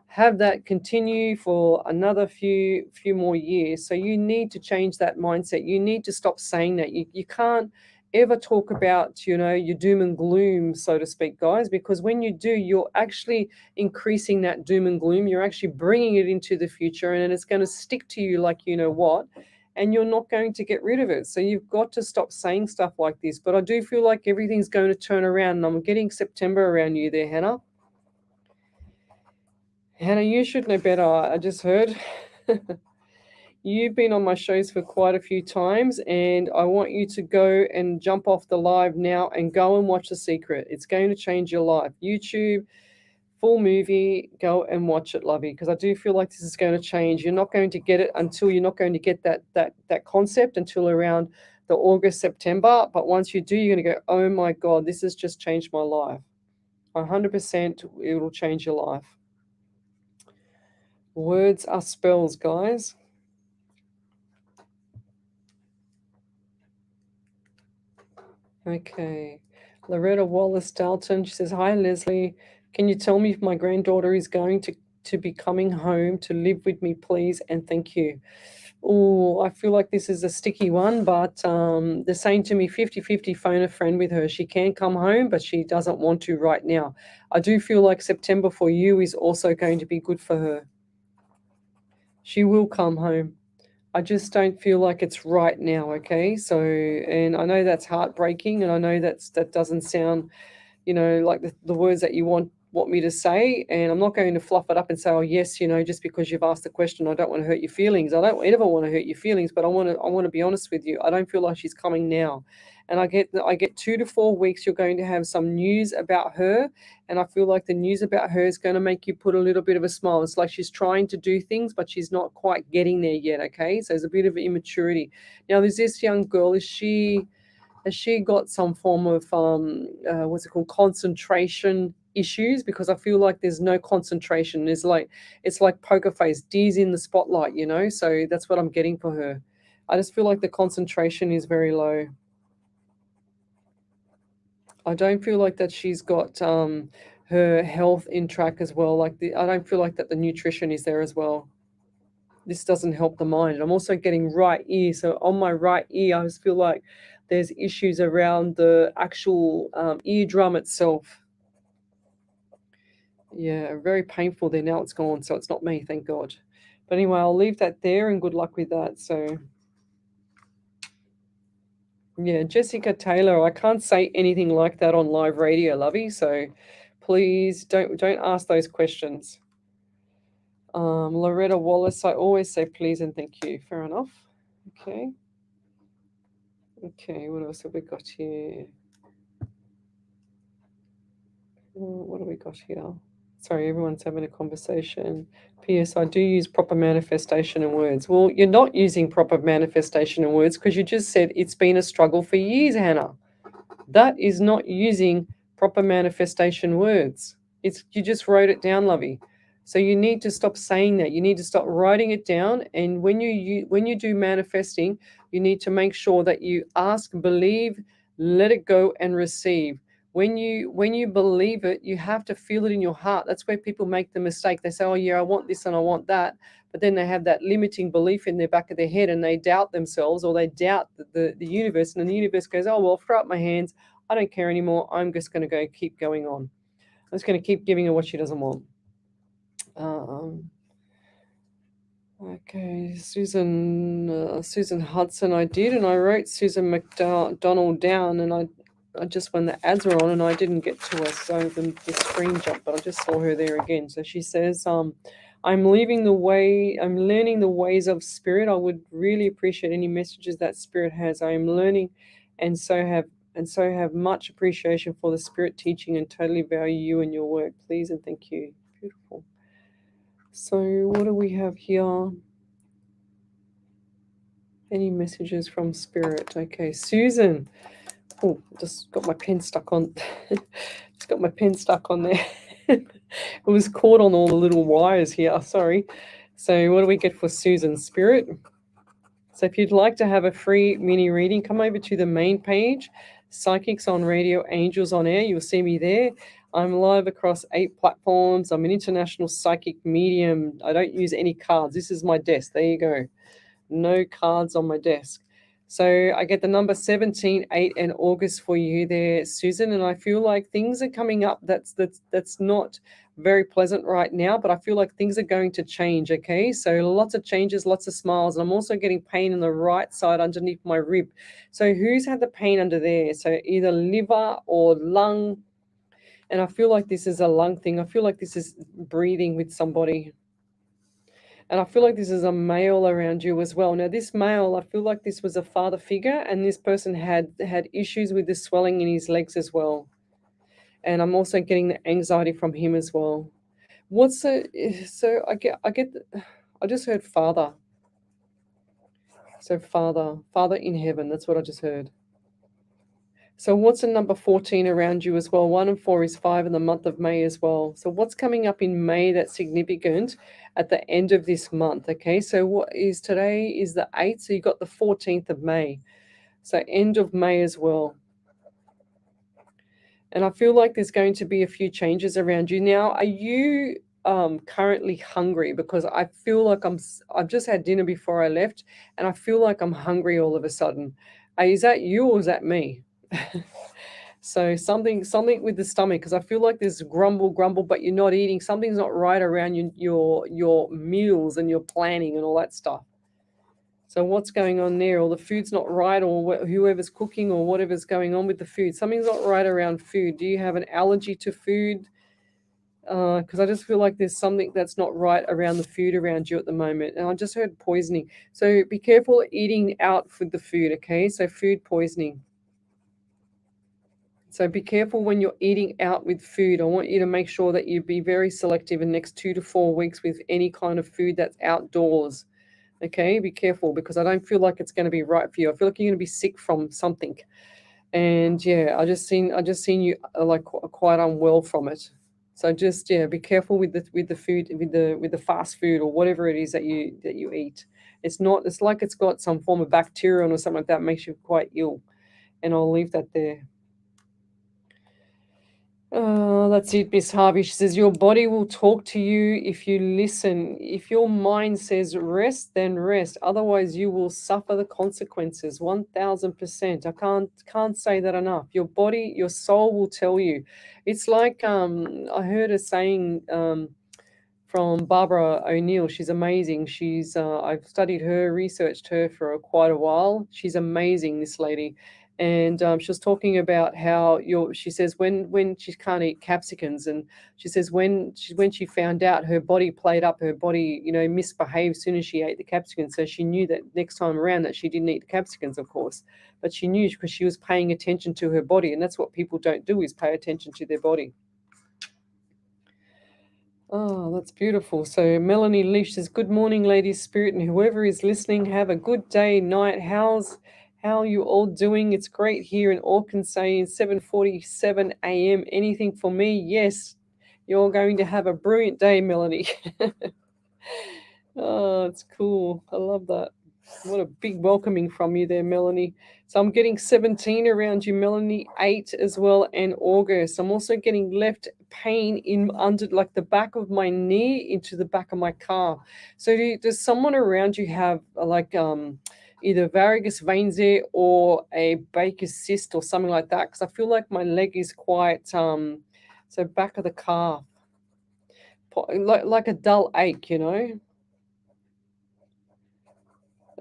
have that continue for another few more years. So you need to change that mindset. You need to stop saying that. You can't ever talk about, your doom and gloom, so to speak, guys, because when you do, you're actually increasing that doom and gloom. You're actually bringing it into the future, and it's going to stick to you like you know what, and you're not going to get rid of it. So you've got to stop saying stuff like this. But I do feel like everything's going to turn around, and I'm getting September around you there, Hannah. Hannah, you should know better. I just heard. You've been on my shows for quite a few times, and I want you to go and jump off the live now and go and watch The Secret. It's going to change your life. YouTube, full movie, go and watch it, lovey, because I do feel like this is going to change. You're not going to get it until you're not going to get that concept until around the August, September. But once you do, you're going to go, oh my God, this has just changed my life. 100% it will change your life. Words are spells, guys. Okay. Loretta Wallace Dalton, she says, "Hi Lesley, can you tell me if my granddaughter is going to be coming home to live with me, please, and thank you." Oh, I feel like this is a sticky one, but they're saying to me 50-50, phone a friend with her. She can come home, but she doesn't want to right now. I do feel like September for you is also going to be good for her. She will come home. I just don't feel like it's right now, okay? So, and I know that's heartbreaking, and I know that doesn't sound, like the words that you want me to say, and I'm not going to fluff it up and say, oh yes, just because you've asked the question, I don't want to hurt your feelings. I don't ever want to hurt your feelings, but I want to be honest with you. I don't feel like she's coming now. And I get 2 to 4 weeks, you're going to have some news about her, and I feel like the news about her is going to make you put a little bit of a smile. It's like she's trying to do things, but she's not quite getting there yet, okay? So there's a bit of immaturity. Now, there's this young girl. Has she got some form of, concentration issues? Because I feel like there's no concentration. It's like poker face, D's in the spotlight, so that's what I'm getting for her. I just feel like the concentration is very low. I don't feel like that she's got her health in track as well. Like I don't feel like that the nutrition is there as well. This doesn't help the mind. I'm also getting right ear. So on my right ear, I just feel like there's issues around the actual eardrum itself. Yeah, very painful there. Now it's gone, so it's not me, thank God. But anyway, I'll leave that there and good luck with that. So, yeah, Jessica Taylor, I can't say anything like that on live radio, lovey. So please don't ask those questions. Loretta Wallace, I always say please and thank you. Fair enough. Okay. Okay, what else have we got here? What have we got here? Sorry, everyone's having a conversation. P.S. I do use proper manifestation and words. Well, you're not using proper manifestation and words because you just said it's been a struggle for years, Hannah. That is not using proper manifestation words. You just wrote it down, lovey. So you need to stop saying that. You need to stop writing it down. And when you do manifesting, you need to make sure that you ask, believe, let it go, and receive. When you believe it, you have to feel it in your heart. That's where people make the mistake. They say, oh yeah, I want this and I want that. But then they have that limiting belief in the back of their head and they doubt themselves or they doubt the universe. And then the universe goes, oh, well, throw up my hands. I don't care anymore. I'm just going to keep going on. I'm just going to keep giving her what she doesn't want. Okay, Susan Hudson, I did, and I wrote Susan McDonald down, and I just when the ads were on, and I didn't get to her, so the screen jumped, but I just saw her there again. So she says, I'm learning the ways of spirit. I would really appreciate any messages that spirit has. I am learning, and so have much appreciation for the spirit teaching, and totally value you and your work. Please and thank you. Beautiful. So what do we have here? Any messages from spirit? Okay, Susan. Oh, just got my pen stuck on. Just got my pen stuck on there. It was caught on all the little wires here. Sorry. So what do we get for Susan? Spirit. So if you'd like to have a free mini reading, come over to the main page, Psychics on Radio, Angels on Air. You'll see me there. I'm live across 8 platforms. I'm an international psychic medium. I don't use any cards. This is my desk. There you go. No cards on my desk. So I get the number 17, 8, and August for you there, Susan. And I feel like things are coming up that's not very pleasant right now, but I feel like things are going to change, okay? So lots of changes, lots of smiles. And I'm also getting pain in the right side underneath my rib. So who's had the pain under there? So either liver or lung. And I feel like this is a lung thing. I feel like this is breathing with somebody. And I feel like this is a male around you as well. Now, this male, I feel like this was a father figure, and this person had issues with the swelling in his legs as well. And I'm also getting the anxiety from him as well. I just heard father. So father in heaven. That's what I just heard. So what's the number 14 around you as well? 1 and 4 is 5 in the month of May as well. So what's coming up in May that's significant at the end of this month? Okay, so what is today is the 8th, so you got the 14th of May. So end of May as well. And I feel like there's going to be a few changes around you. Now, are you currently hungry? Because I feel like I've just had dinner before I left, and I feel like I'm hungry all of a sudden. Is that you or is that me? So something with the stomach, because I feel like there's grumble, but you're not eating. Something's not right around your meals and your planning and all that stuff. So what's going on there? Or the food's not right, or whoever's cooking, or whatever's going on with the food. Something's not right around food. Do you have an allergy to food? Because I just feel like there's something that's not right around the food around you at the moment. And I just heard poisoning. So be careful eating out for the food, okay? So food poisoning. So be careful when you're eating out with food. I want you to make sure that you be very selective in the next 2 to 4 weeks with any kind of food that's outdoors. Okay, be careful, because I don't feel like it's going to be right for you. I feel like you're going to be sick from something. And yeah, I just seen you like quite unwell from it. So just be careful with the food, with the fast food or whatever it is that you eat. It's like it's got some form of bacteria or something like that, makes you quite ill. And I'll leave that there. That's it, Miss Harvey. She says, your body will talk to you if you listen. If your mind says rest, then rest. Otherwise, you will suffer the consequences. 1000%. I can't say that enough. Your body, your soul will tell you. It's like I heard a saying from Barbara O'Neill. She's amazing. I've studied her, researched her for quite a while. She's amazing, this lady. And she was talking about how she says when she can't eat capsicums, and she says when she found out, her body played up, her body misbehaved as soon as she ate the capsicums. So she knew that next time around that she didn't eat the capsicums, of course, but she knew because she was paying attention to her body, and that's what people don't do, is pay attention to their body. Oh, that's beautiful. So Melanie Leach says, good morning, ladies spirit, and whoever is listening, have a good day, night. How are you all doing? It's great here in Auckland, saying 7:47 a.m. Anything for me? Yes, you're going to have a brilliant day, Melanie. Oh, it's cool. I love that. What a big welcoming from you there, Melanie. So I'm getting 17 around you, Melanie, 8 as well, and August. I'm also getting left pain in under like the back of my knee into the back of my calf. So does someone around you have like either varicose veins there or a Baker's cyst or something like that? Because I feel like my leg is quite so back of the calf, like a dull ache, A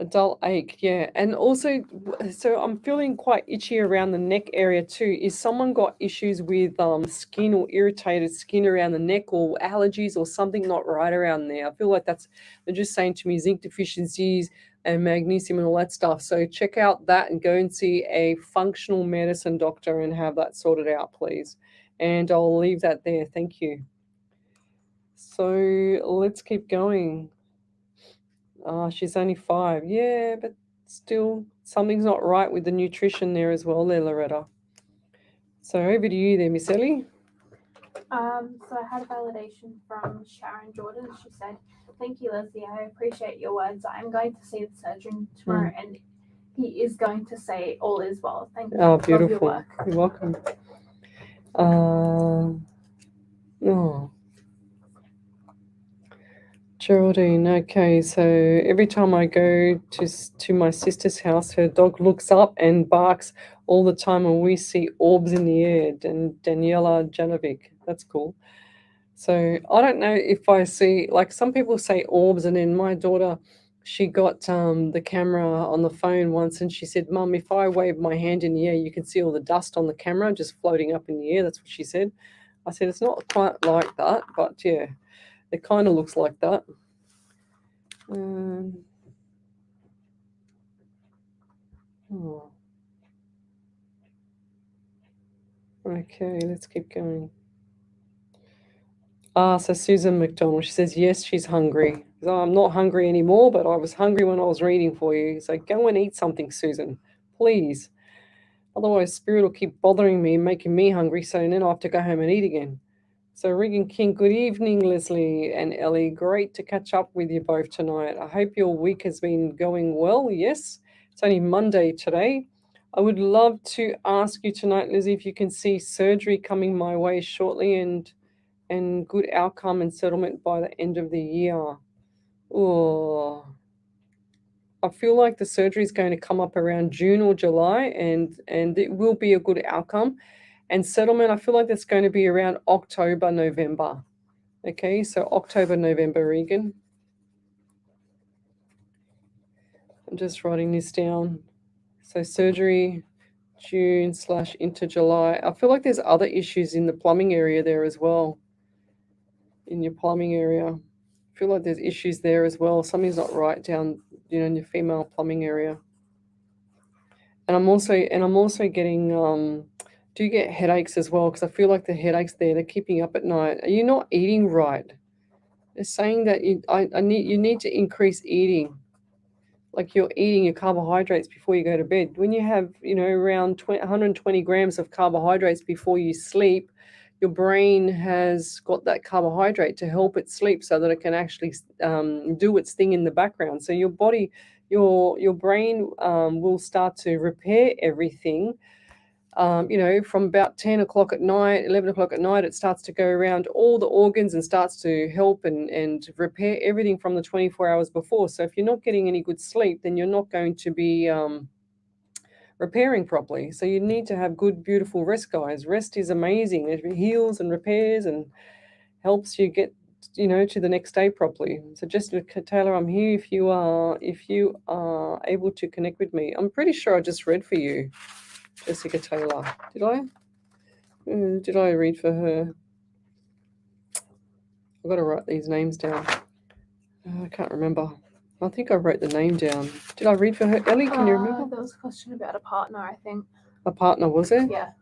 dull ache, yeah. And also, so I'm feeling quite itchy around the neck area too. Is someone got issues with skin or irritated skin around the neck, or allergies or something not right around there? I feel like they're just saying to me zinc deficiencies and magnesium and all that stuff. So check out that and go and see a functional medicine doctor and have that sorted out, please. And I'll leave that there. Thank you. So let's keep going. She's only 5. Yeah, but still, something's not right with the nutrition there as well there, Loretta. So over to you there, Miss Ellie. So I had a validation from Sharon Jordan. She said, thank you, Leslie. I appreciate your words. I'm going to see the surgeon tomorrow, and he is going to say all is well. Thank you. Oh, Love your beautiful. work. You're welcome. Geraldine, okay, so every time I go to my sister's house, her dog looks up and barks all the time, and we see orbs in the air. Daniela Janovic, that's cool. So I don't know if I see, like some people say orbs, and then my daughter, she got the camera on the phone once, and she said, Mum, if I wave my hand in the air, you can see all the dust on the camera just floating up in the air. That's what she said. I said, it's not quite like that, but yeah. It kind of looks like that. Okay, let's keep going. So Susan McDonald, she says, yes, she's hungry. So I'm not hungry anymore, but I was hungry when I was reading for you. So go and eat something, Susan, please. Otherwise, spirit will keep bothering me and making me hungry, so then I have to go home and eat again. So Regan King, good evening, Leslie and Ellie. Great to catch up with you both tonight. I hope your week has been going well. Yes, it's only Monday today. I would love to ask you tonight, Lizzie, if you can see surgery coming my way shortly and good outcome and settlement by the end of the year. Oh, I feel like the surgery is going to come up around June or July, and it will be a good outcome. And settlement, I feel like that's going to be around October, November. Okay, so October, November, Regan. I'm just writing this down. So surgery, June / into July. I feel like there's other issues in the plumbing area there as well. In your plumbing area. I feel like there's issues there as well. Something's not right down, in your female plumbing area. And I'm also getting do you get headaches as well? Because I feel like the headaches there, they're keeping up at night. Are you not eating right? They're saying that you need to increase eating. Like you're eating your carbohydrates before you go to bed. When you have, around 120 grams of carbohydrates before you sleep, your brain has got that carbohydrate to help it sleep so that it can actually do its thing in the background. So your body, your brain will start to repair everything from about 10 o'clock at night, 11 o'clock at night, it starts to go around all the organs and starts to help and repair everything from the 24 hours before. So if you're not getting any good sleep, then you're not going to be repairing properly. So you need to have good, beautiful rest, guys. Rest is amazing. It heals and repairs and helps you get to the next day properly. So Jessica Taylor, I'm here if you are able to connect with me. I'm pretty sure I just read for you, Jessica Taylor. Did I? Did I read for her? I've got to write these names down. I can't remember. I think I wrote the name down. Did I read for her? Ellie, can you remember? There was a question about a partner, I think. A partner, was it? Yeah.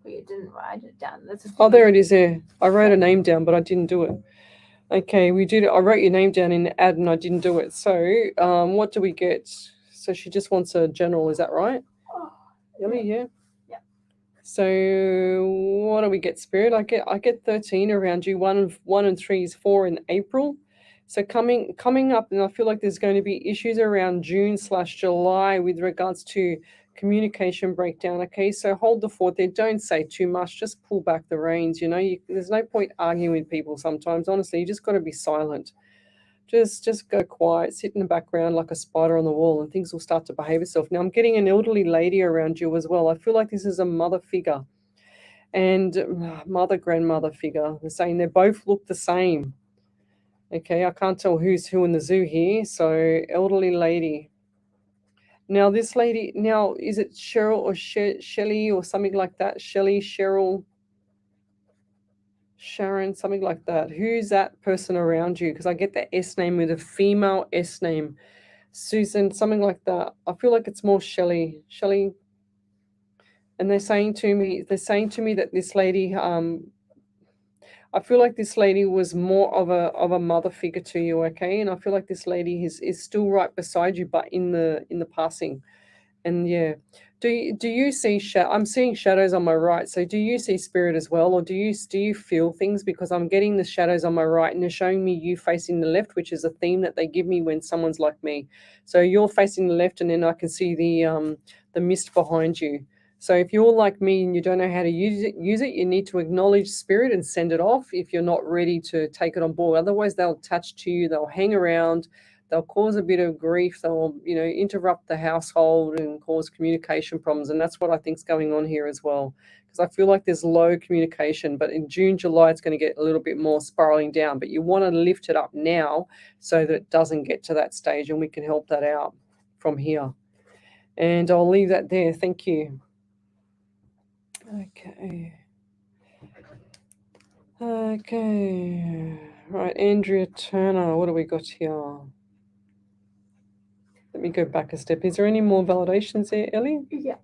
But you didn't write it down. Oh, there it is there. I wrote a name down, but I didn't do it. Okay, we did it. I wrote your name down in the ad and I didn't do it. So what do we get? So she just wants a general, is that right? Oh, Ellie, yeah? Yeah. So what do we get, Spirit? I get 13 around you. 1 and 3 is 4 in April. So coming up, and I feel like there's going to be issues around June/July with regards to communication breakdown. Okay, so hold the fort there. Don't say too much. Just pull back the reins. There's no point arguing with people sometimes. Honestly, you just got to be silent. Just go quiet, sit in the background like a spider on the wall, and things will start to behave itself. Now I'm getting an elderly lady around you as well. I feel like this is a mother figure and grandmother figure. They're saying they both look the same. Okay, I can't tell who's who in the zoo here. So elderly lady. Now this lady, is it Cheryl or Shelley or something like that? Shelley, Cheryl, Sharon, something like that. Who's that person around you? Because I get the S name with a female S name. Susan, something like that. I feel like it's more Shelley. And they're saying to me that this lady, I feel like this lady was more of a mother figure to you, okay? And I feel like this lady is still right beside you, but in the passing. And yeah, do you see I'm seeing shadows on my right. So do you see spirit as well, or do you feel things? Because I'm getting the shadows on my right, and they're showing me you facing the left, which is a theme that they give me when someone's like me. So you're facing the left, and then I can see the mist behind you. So if you're like me and you don't know how to use it, you need to acknowledge spirit and send it off if you're not ready to take it on board. Otherwise, they'll attach to you, they'll hang around, they'll cause a bit of grief, they'll interrupt the household and cause communication problems. And that's what I think is going on here as well. Because I feel like there's low communication, but in June, July, it's going to get a little bit more spiraling down. But you want to lift it up now so that it doesn't get to that stage, and we can help that out from here. And I'll leave that there. Thank you. Okay. Right, Andrea Turner, what do we got here? Let me go back a step. Is there any more validations there, Ellie? Yeah.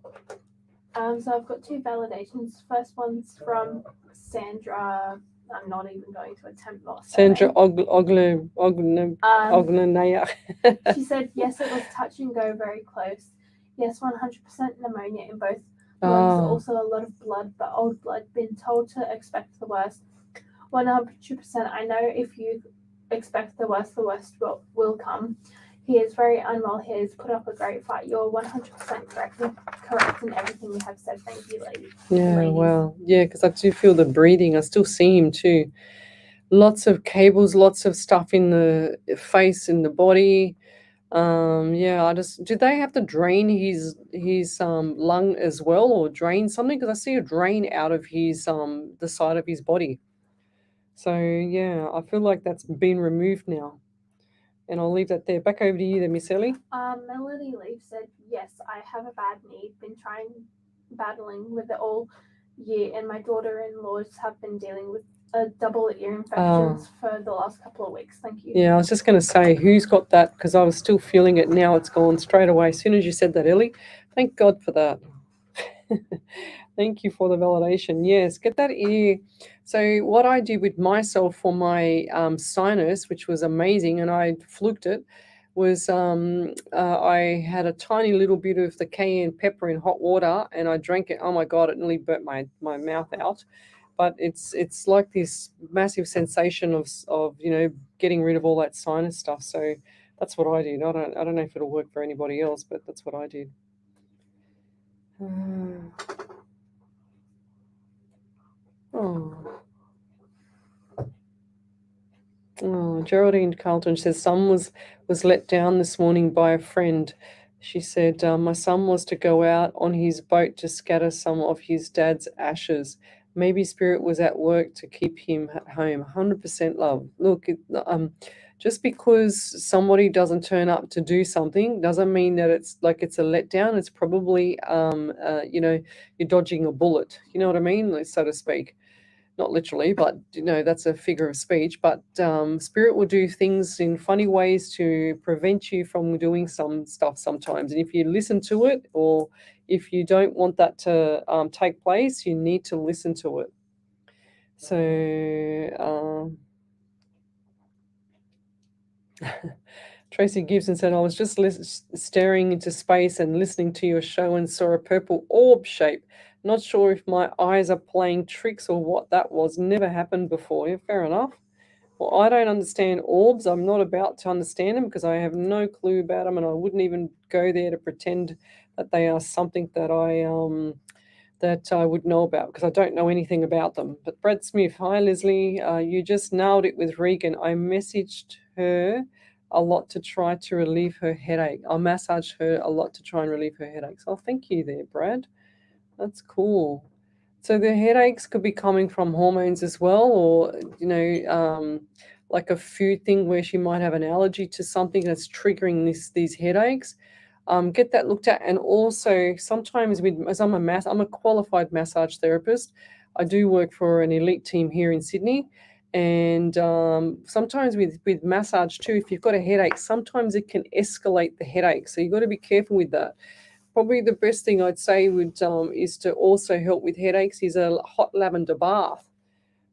So I've got 2 validations. First one's from Sandra. I'm not even going to attempt last Sandra name. Ognanaya. She said, yes, it was touch and go, very close. Yes, 100% pneumonia in both lungs. Also a lot of blood, but old blood. Been told to expect the worst. 100%. I know if you expect the worst will come. He is very unwell. He has put up a great fight. You're 100% correct in everything you have said. Thank you, lady. Yeah, ladies. wow. Yeah, because I do feel the breathing. I still see him too. Lots of cables, lots of stuff in the face, in the body. Do they have to drain his lung as well, or drain something? Because I see a drain out of his the side of his body. So yeah, I feel like that's been removed now. And I'll leave that there. Back over to you then, Miss Ellie. Melody Leaf said, yes, I have a bad knee. Been battling with it all year, and my daughter-in-laws have been dealing with double ear infections for the last couple of weeks. Thank you. Yeah, I was just going to say, who's got that? Because I was still feeling it. Now it's gone straight away. As soon as you said that, Ellie, thank God for that. Thank you for the validation. Yes, get that ear. So what I did with myself for my sinus, which was amazing, and I fluked it, was I had a tiny little bit of the cayenne pepper in hot water, and I drank it. Oh my God, it nearly burnt my mouth out. But it's like this massive sensation of getting rid of all that sinus stuff. So that's what I did. I don't know if it'll work for anybody else, but that's what I did. Oh. Oh, Geraldine Carlton says son was let down this morning by a friend. She said my son was to go out on his boat to scatter some of his dad's ashes. Maybe spirit was at work to keep him at home. 100% love. Look, just because somebody doesn't turn up to do something doesn't mean that it's like it's a letdown. It's probably you're dodging a bullet. You know what I mean, like, so to speak. Not literally, but that's a figure of speech. But spirit will do things in funny ways to prevent you from doing some stuff sometimes. And if you listen to it, or if you don't want that to take place, you need to listen to it. So Tracy Gibson said, I was just staring into space and listening to your show and saw a purple orb shape. Not sure if my eyes are playing tricks or what that was. Never happened before. Yeah, fair enough. Well, I don't understand orbs. I'm not about to understand them because I have no clue about them, and I wouldn't even go there to pretend that they are something that I would know about, because I don't know anything about them. But Brad Smith, hi Leslie, you just nailed it with Regan. I messaged her a lot to try to relieve her headache. I'll massage her a lot to try and relieve her headaches. Oh, thank you there, Brad. That's cool. So the headaches could be coming from hormones as well, or like a food thing where she might have an allergy to something that's triggering these headaches. Get that looked at. And also sometimes as I'm a qualified massage therapist. I do work for an elite team here in Sydney. And sometimes with massage too, if you've got a headache, sometimes it can escalate the headache. So you've got to be careful with that. Probably the best thing I'd say is to also help with headaches is a hot lavender bath.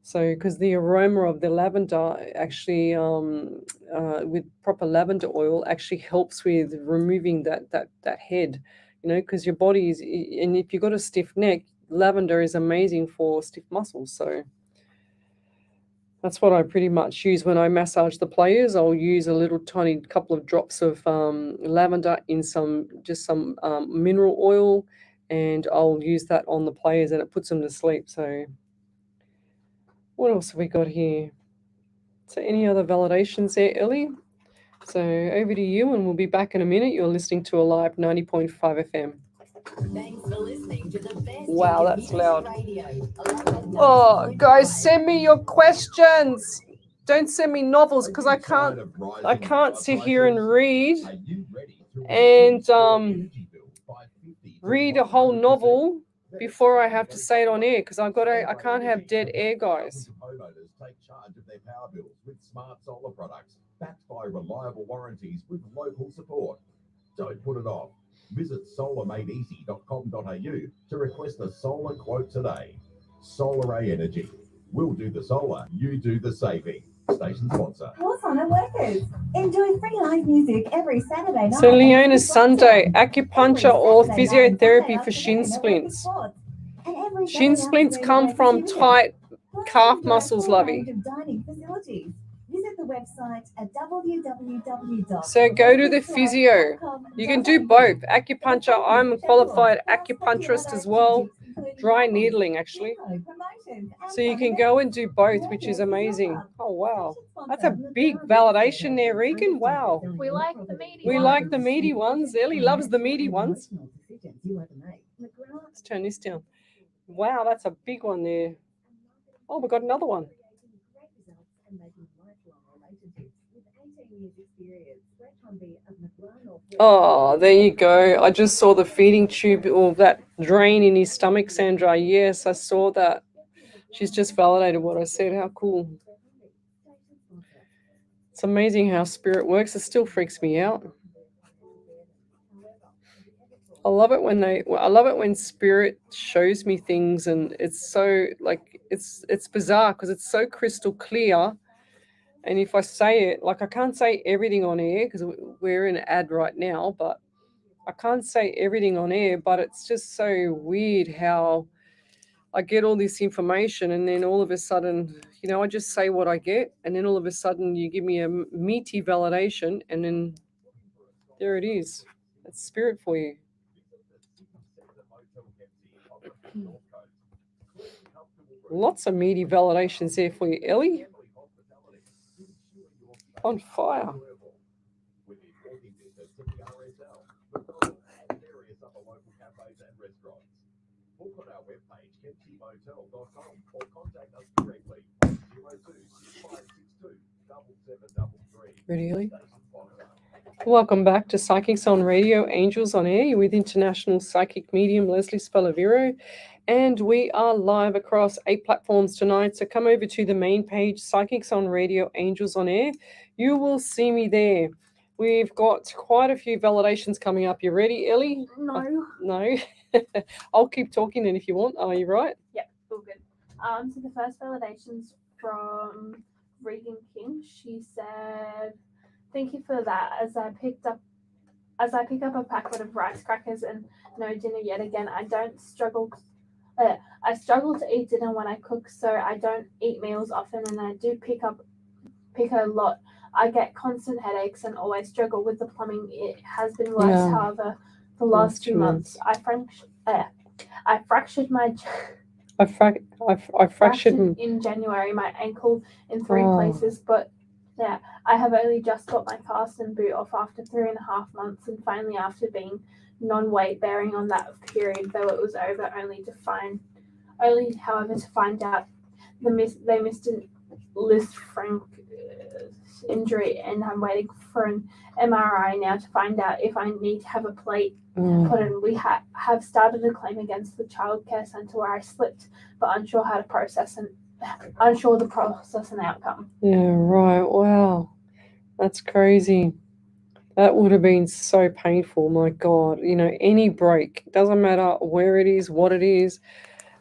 So, because the aroma of the lavender actually, with proper lavender oil, actually helps with removing that head. Because your body is, and if you've got a stiff neck, lavender is amazing for stiff muscles. So that's what I pretty much use when I massage the players. I'll use a little tiny couple of drops of lavender in some mineral oil, and I'll use that on the players, and it puts them to sleep. So what else have we got here? So any other validations there, Ellie? So over to you, and we'll be back in a minute. You're listening to a live 90.5 FM. Thanks for listening to the best Wow, in that's community loud. radio. Oh, guys, send me your questions. Don't send me novels because I can't sit here and read and read a whole novel before I have to say it on air, because I can't have dead air, guys. Homeowners take charge of their power bills with smart solar products backed by reliable warranties with local support. Don't put it off. Visit solarmadeeasy.com.au to request a solar quote today. Solar A Energy. We'll do the solar, you do the saving. Station sponsor. Hawthorne Workers. Enjoy free live music every Saturday night. So Leona Sunday, acupuncture or physiotherapy for shin splints. Shin splints come from tight calf muscles, lovey. Visit the website at www. So go to the physio. You can do both. Acupuncture, I'm a qualified acupuncturist as well. Dry needling, actually. So you can go and do both, which is amazing. Oh, wow. That's a big validation there, Regan. Wow. We like the meaty We ones. like the meaty ones. Ellie loves the meaty ones. Let's turn this down. Wow, that's a big one there. Oh, we got another one. Oh, there you go. I just saw the feeding tube or that drain in his stomach, Sandra. Yes, I saw that. She's just validated what I said. How cool. It's amazing how spirit works. It still freaks me out. I love it when spirit shows me things, and it's so it's bizarre because it's so crystal clear. And if I say it, I can't say everything on air because we're in an ad right now, but I can't say everything on air, but it's just so weird how I get all this information and then all of a sudden, I just say what I get, and then all of a sudden you give me a meaty validation, and then there it is. It's spirit for you. Lots of meaty validations there for you, Ellie. On fire. With his walking distance to the RSL, McDonald's, and various other local cafes and restaurants. Book on our webpage, kempseymotel.com, or contact us directly on 026562 7733. Ready, Ellie? Station sponsor. Welcome back to Psychics on Radio, Angels on Air. You're with International Psychic Medium Lesley Spaliviero, and we are live across 8 platforms tonight. So come over to the main page, Psychics on Radio, Angels on Air. You will see me there. We've got quite a few validations coming up. You ready, Ellie? No. No. I'll keep talking, and if you want, are you right? Yep, all good. So the first validation's from Regan King. She said, "Thank you for that. As I pick up a packet of rice crackers and no dinner yet again, I struggle to eat dinner when I cook, so I don't eat meals often, and I do pick a lot. I get constant headaches and always struggle with the plumbing. It has been worse, Yeah. however, the last 2 months. I fractured my I fractured. fractured in January my ankle in 3 Oh. places, but yeah, I have only just got my cast and boot off after 3.5 months, and finally after being non-weight bearing on that period, though it was over, however to find out they missed an Liz Frank injury, and I'm waiting for an MRI now to find out if I need to have a plate put in. We have started a claim against the childcare centre where I slipped, but unsure the process and outcome. Yeah, right. Wow. That's crazy. That would have been so painful. My God. Any break, doesn't matter where it is, what it is.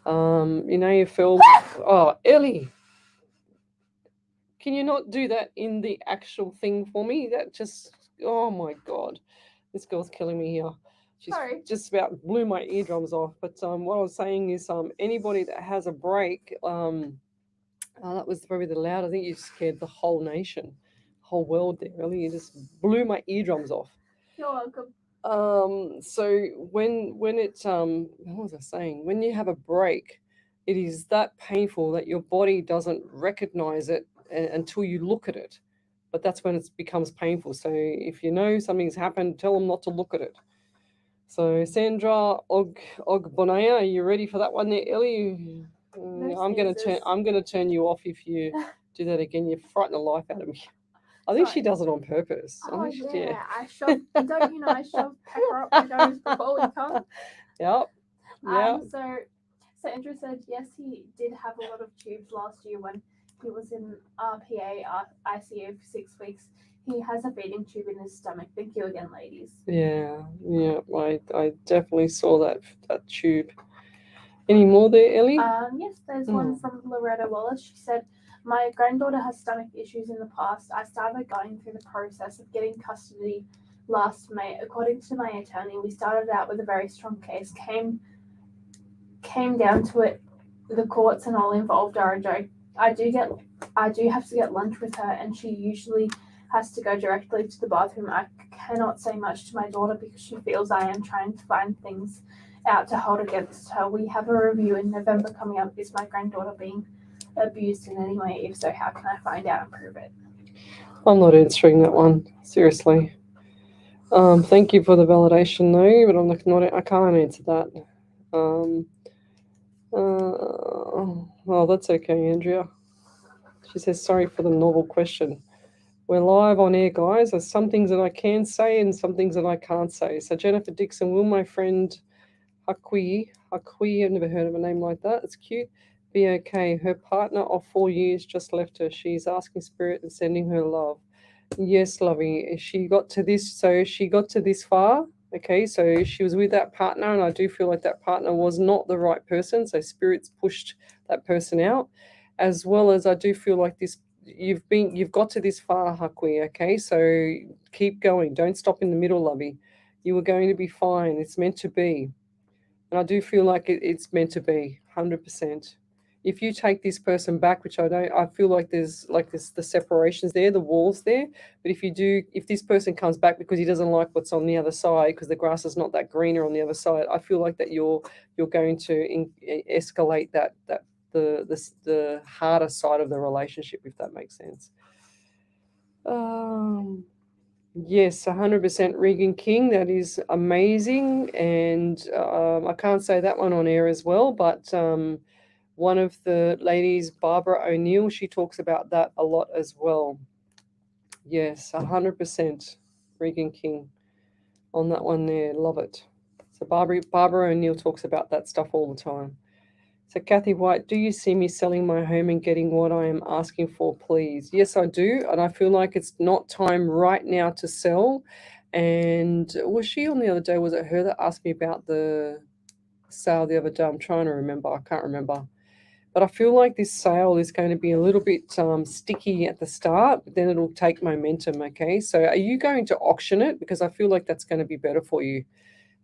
You feel, oh, Ellie, can you not do that in the actual thing for me? That just, oh my God. This girl's killing me here. She's Sorry. just about blew my eardrums off. But what I was saying is, anybody that has a break, that was probably the loud. I think you scared the whole nation, whole world there. Really, you just blew my eardrums off. You're welcome. So when it what was I saying? When you have a break, it is that painful that your body doesn't recognize it until you look at it. But that's when it becomes painful. So if you know something's happened, tell them not to look at it. So Sandra Ogbonaya, are you ready for that one there, Ellie? I'm gonna turn you off if you do that again. You frighten the life out of me. I think she does it on purpose. Oh yeah, I shoved pepper up my nose before we come. Yep. Yeah. So Andrew said yes, he did have a lot of tubes last year when he was in RPA ICU for 6 weeks. He has a feeding tube in his stomach. Thank you again, ladies. Yeah. I definitely saw that tube. Any more there, Ellie? Yes, there's one from Loretta Wallace. She said, "My granddaughter has stomach issues in the past. I started going through the process of getting custody last May. According to my attorney, we started out with a very strong case. Came down to it. The courts and all involved are a joke. I do have to get lunch with her, and she usually has to go directly to the bathroom. I cannot say much to my daughter because she feels I am trying to find things out to hold against her. We have a review in November coming up. Is my granddaughter being abused in any way? If so, how can I find out and prove it?" I'm not answering that one. Seriously. Thank you for the validation, though, but I can't answer that. Well, that's okay, Andrea. She says, sorry for the novel question. We're live on air, guys. There's some things that I can say and some things that I can't say. So Jennifer Dixon, will my friend Hakui, I've never heard of a name like that. It's cute. Be okay. Her partner of 4 years just left her. She's asking spirit and sending her love. Yes, lovey. She got to this far. Okay, so she was with that partner, and I do feel like that partner was not the right person. So spirits pushed that person out, as well as I do feel like this. You've got to this far, Hakui. Okay, so keep going. Don't stop in the middle, lovey. You are going to be fine. It's meant to be, and I do feel like it's meant to be, 100%. if you take this person back, which I feel like there's like this, the separations there, the walls there. But if this person comes back because he doesn't like what's on the other side, because the grass is not that greener on the other side, I feel like that you're going to escalate the harder side of the relationship, if that makes sense. Yes, 100% Regan King. That is amazing, and I can't say that one on air as well, but one of the ladies, Barbara O'Neill, she talks about that a lot as well. Yes, 100% Regan King on that one there. Love it. So Barbara O'Neill talks about that stuff all the time. So Kathy White, do you see me selling my home and getting what I am asking for, please? Yes, I do. And I feel like it's not time right now to sell. And was she on the other day? Was it her that asked me about the sale the other day? I'm trying to remember. I can't remember. But I feel like this sale is going to be a little bit sticky at the start, but then it'll take momentum, okay? So are you going to auction it? Because I feel like that's going to be better for you.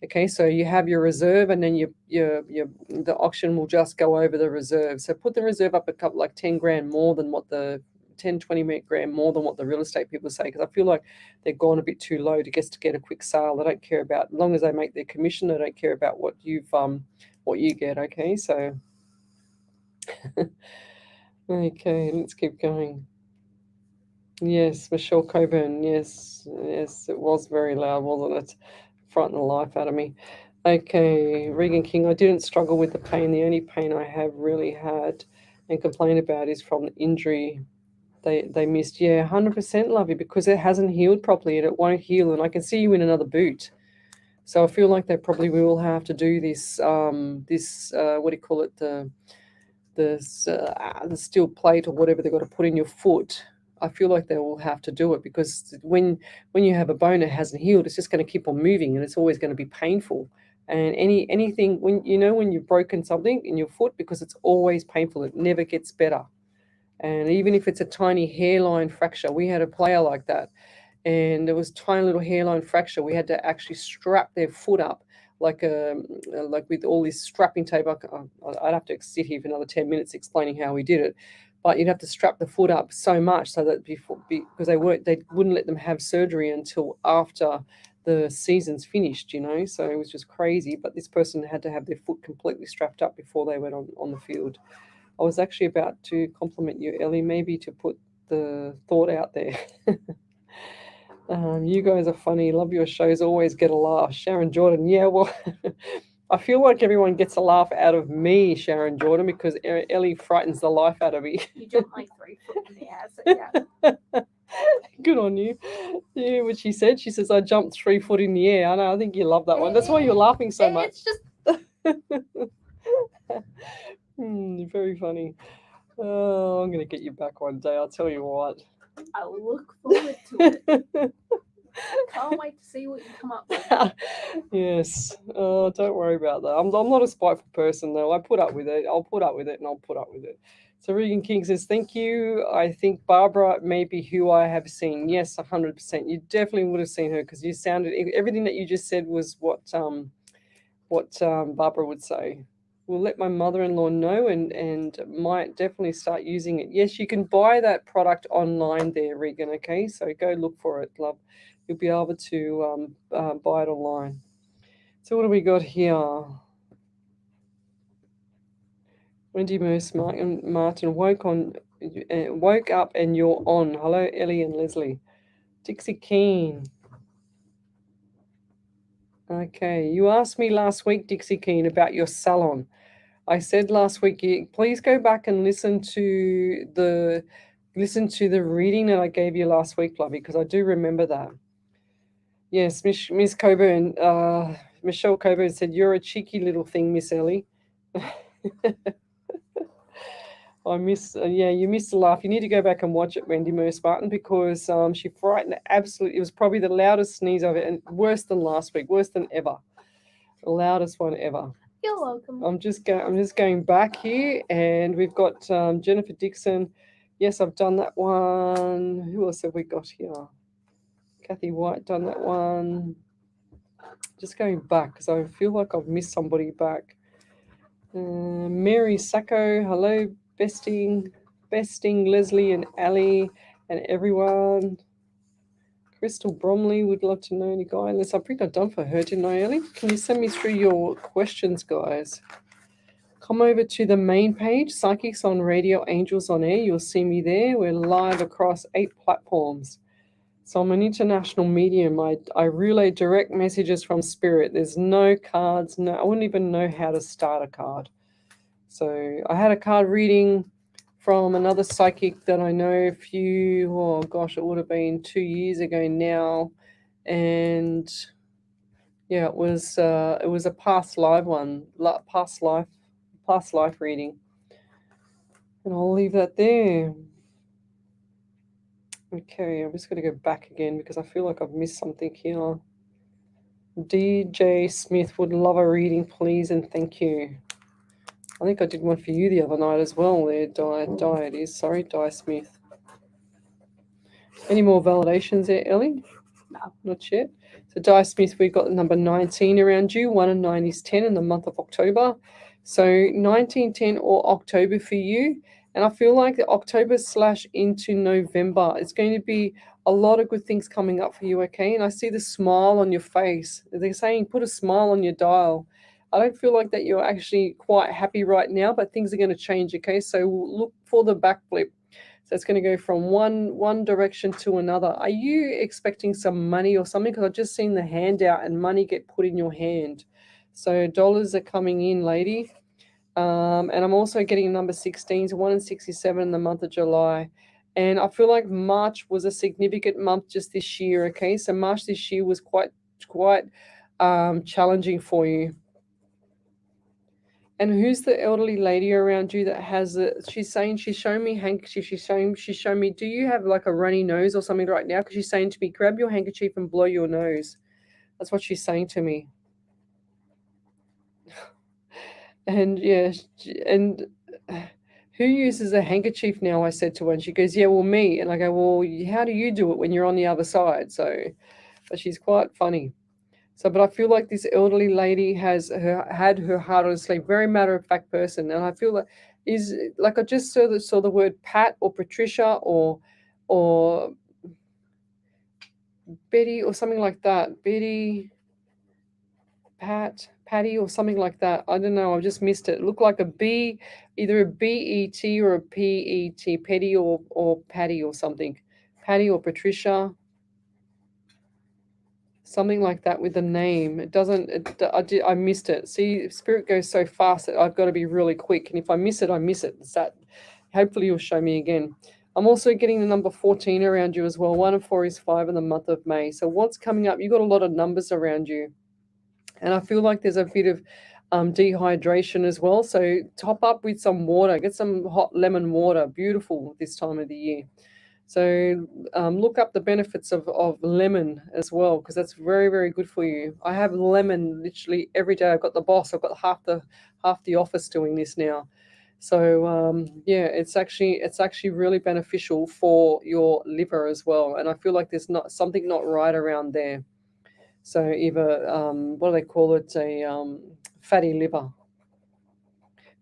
Okay, so you have your reserve, and then the auction will just go over the reserve. So put the reserve up a couple, like 10 grand more than what the 10, 20 grand more than what the real estate people say, because I feel like they've gone a bit too low to get a quick sale. They don't care about, as long as they make their commission, they don't care about what you get. Okay, so okay, let's keep going. Yes, Michelle Coburn. Yes, it was very loud, wasn't it? Frightened the life out of me. Okay, Regan King. I didn't struggle with the pain. The only pain I have really had and complained about is from the injury they missed. Yeah, 100% Lovey, because it hasn't healed properly and it won't heal. And I can see you in another boot. So I feel like they probably will have to do this. What do you call it? The steel plate or whatever they've got to put in your foot. I feel like they will have to do it, because when you have a bone that hasn't healed, it's just going to keep on moving and it's always going to be painful. And anything when you've broken something in your foot, because it's always painful, it never gets better. And even if it's a tiny hairline fracture, we had a player like that, and there was tiny little hairline fracture. We had to actually strap their foot up like with all this strapping tape. I'd have to sit here for another 10 minutes explaining how we did it. But you'd have to strap the foot up so much so that because they wouldn't let them have surgery until after the season's finished, So it was just crazy. But this person had to have their foot completely strapped up before they went on the field. I was actually about to compliment you, Ellie, maybe to put the thought out there. You guys are funny. Love your shows. Always get a laugh. Sharon Jordan. Yeah, well, I feel like everyone gets a laugh out of me, Sharon Jordan, because Ellie frightens the life out of me. You jumped like 3 foot in the air, so yeah. Good on you. Yeah, what she said. She says, I jumped 3 foot in the air. I know. I think you love that one. That's why you're laughing so much. It's just very funny. Oh, I'm going to get you back one day. I'll tell you what. I look forward to it. Can't wait to see what you come up with. Yes. Oh, don't worry about that. I'm not a spiteful person, though. I put up with it. I'll put up with it, and I'll put up with it. So Regan King says, thank you. I think Barbara may be who I have seen. Yes, 100%. You definitely would have seen her, because you sounded, everything that you just said was what Barbara would say. We'll let my mother-in-law know and might definitely start using it. Yes, you can buy that product online there, Regan, okay? So go look for it, love. You'll be able to buy it online. So what do we got here? Wendy Moose Martin woke up and you're on. Hello, Ellie and Leslie. Dixie Keane. Okay, you asked me last week, Dixie Keane, about your salon. I said last week, please go back and listen to the reading that I gave you last week, Lovey, because I do remember that. Yes, Miss Coburn, Michelle Coburn said, you're a cheeky little thing, Miss Ellie. You missed the laugh. You need to go back and watch it, Wendy Merce Martin, because she frightened absolutely. It was probably the loudest sneeze of it, and worse than last week, worse than ever. The loudest one ever. You're welcome. I'm just going back here, and we've got Jennifer Dixon. Yes, I've done that one. Who else have we got here? Kathy White, done that one. Just going back, because I feel like I've missed somebody back. Mary Sacco, hello, besting Leslie and Ali and everyone. Crystal Bromley would love to know any guidance. I think I've done for her, didn't I, Ellie? Can you send me through your questions, guys? Come over to the main page, Psychics on Radio, Angels on Air. You'll see me there. We're live across 8 platforms. So I'm an international medium. I relay direct messages from spirit. There's no cards. I wouldn't even know how to start a card. So I had a card reading from another psychic that I know it would have been 2 years ago now. And yeah, it was a past life reading. And I'll leave that there. Okay, I'm just going to go back again because I feel like I've missed something here. DJ Smith would love a reading, please, and thank you. I think I did one for you the other night as well there, Di Smith. Any more validations there, Ellie? No. Not yet. So Di Smith, we've got number 19 around you. 1 and 9 is 10 in the month of October. So 19, 10 or October for you. And I feel like the October / into November, it's going to be a lot of good things coming up for you, okay? And I see the smile on your face. They're saying put a smile on your dial. I don't feel like that you're actually quite happy right now, but things are going to change, okay? So look for the backflip. So it's going to go from one direction to another. Are you expecting some money or something? Because I've just seen the hand out and money get put in your hand. So dollars are coming in, lady. And I'm also getting number 16, so 1 and 67 in the month of July. And I feel like March was a significant month just this year, okay? So March this year was quite challenging for you. And who's the elderly lady around you that has it? She's saying she's showing me handkerchief. She's showing me, do you have like a runny nose or something right now? Because she's saying to me, grab your handkerchief and blow your nose. That's what she's saying to me. And yeah, and who uses a handkerchief now? I said to her, and she goes, yeah, well, me. And I go, well, how do you do it when you're on the other side? But she's quite funny. So, but I feel like this elderly lady had her heart on her sleeve, very matter-of-fact person. And I feel like I just saw the word Pat or Patricia or Betty or something like that. Betty, Patty or something like that. I don't know. I just missed it. It looked like a B, either a B-E-T or a P-E-T, Petty or Patty or something. Patty or Patricia. Something like that with the name. I missed it. See, spirit goes so fast that I've got to be really quick. And if I miss it, I miss it. It's that. Hopefully you'll show me again. I'm also getting the number 14 around you as well. 1 and 4 is 5 in the month of May. So what's coming up? You've got a lot of numbers around you. And I feel like there's a bit of dehydration as well. So top up with some water. Get some hot lemon water. Beautiful this time of the year. So look up the benefits of lemon as well, because that's very, very good for you. I have lemon literally every day. I've got the boss. I've got half the office doing this now. So yeah, it's actually really beneficial for your liver as well. And I feel like there's something not right around there. So either what do they call it? A fatty liver.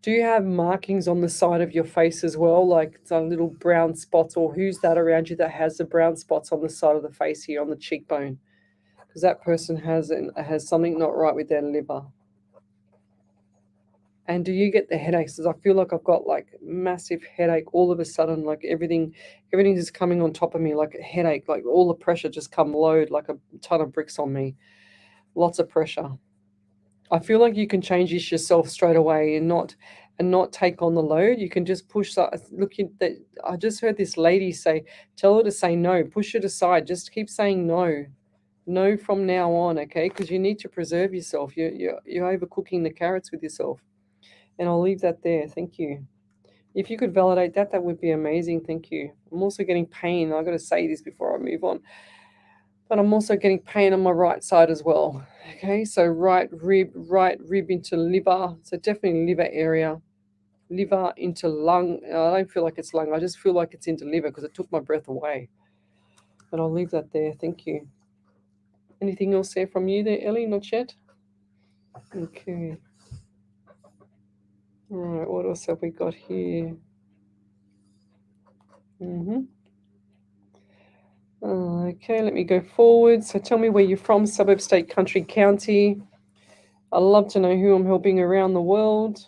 Do you have markings on the side of your face as well, like some little brown spots, or who's that around you that has the brown spots on the side of the face here on the cheekbone? Because that person has something not right with their liver. And do you get the headaches? Because I feel like I've got like massive headache all of a sudden, like everything is coming on top of me, like a headache, like all the pressure just come load like a ton of bricks on me. Lots of pressure. I feel like you can change this yourself straight away and not take on the load. You can just push that. I just heard this lady say, tell her to say no, push it aside. Just keep saying no from now on, okay? Because you need to preserve yourself. You're overcooking the carrots with yourself. And I'll leave that there. Thank you. If you could validate that, that would be amazing. Thank you. I'm also getting pain. I've got to say this before I move on. But I'm also getting pain on my right side as well. Okay, so right rib into liver. So definitely liver area. Liver into lung. I don't feel like it's lung. I just feel like it's into liver because it took my breath away. But I'll leave that there. Thank you. Anything else there from you there, Ellie? Not yet? Okay. All right, what else have we got here? Okay, let me go forward. So tell me where you're from, suburb, state, country, county. I'd love to know who I'm helping around the world.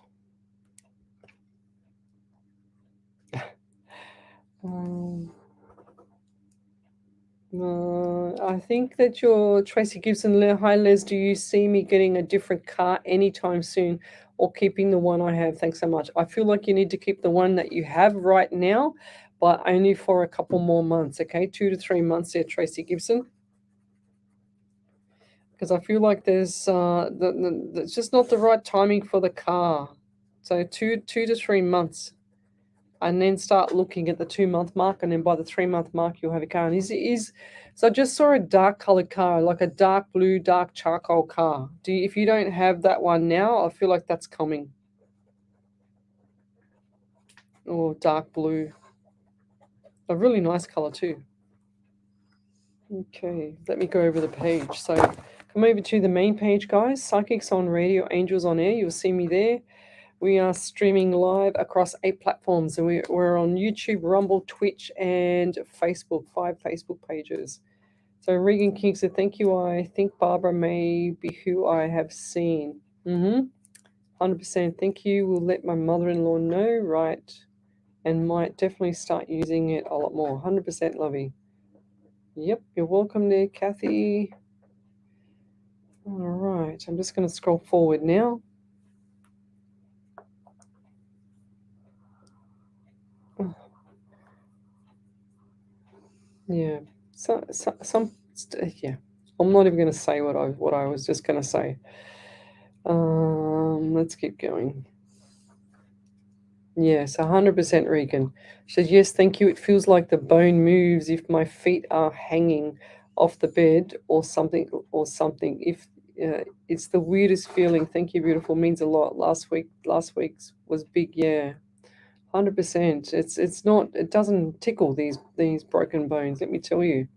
I think that you're Tracy Gibson. Hi, Les. Do you see me getting a different car anytime soon or keeping the one I have? Thanks so much. I feel like you need to keep the one that you have right now, but only for a couple more months, okay? 2 to 3 months there, Tracy Gibson. Because I feel like there's it's just not the right timing for the car. So 2 to 3 months. And then start looking at the 2-month mark, and then by the 3-month mark you'll have a car. And so I just saw a dark colored car, like a dark blue, dark charcoal car. If you don't have that one now, I feel like that's coming. Or dark blue. A really nice color too. Okay, let me go over the page. So come over to the main page, guys. Psychics on Radio, Angels on Air. You'll see me there. We are streaming live across 8 platforms, and we're on YouTube, Rumble, Twitch, and Facebook, 5 Facebook pages. So Regan King said, thank you. I think Barbara may be who I have seen. 100%. Thank you. We'll let my mother-in-law know, right? And might definitely start using it a lot more. 100% lovey. Yep, you're welcome there, Kathy. All right, I'm just going to scroll forward now. Yeah, yeah. I'm not even going to say what I was just going to say. Let's keep going. Yes, 100% Regan. She said, yes, thank you. It feels like the bone moves if my feet are hanging off the bed or something. If it's the weirdest feeling. Thank you, beautiful. Means a lot. Last week's was big. Yeah. 100%. It's not. It doesn't tickle these broken bones. Let me tell you.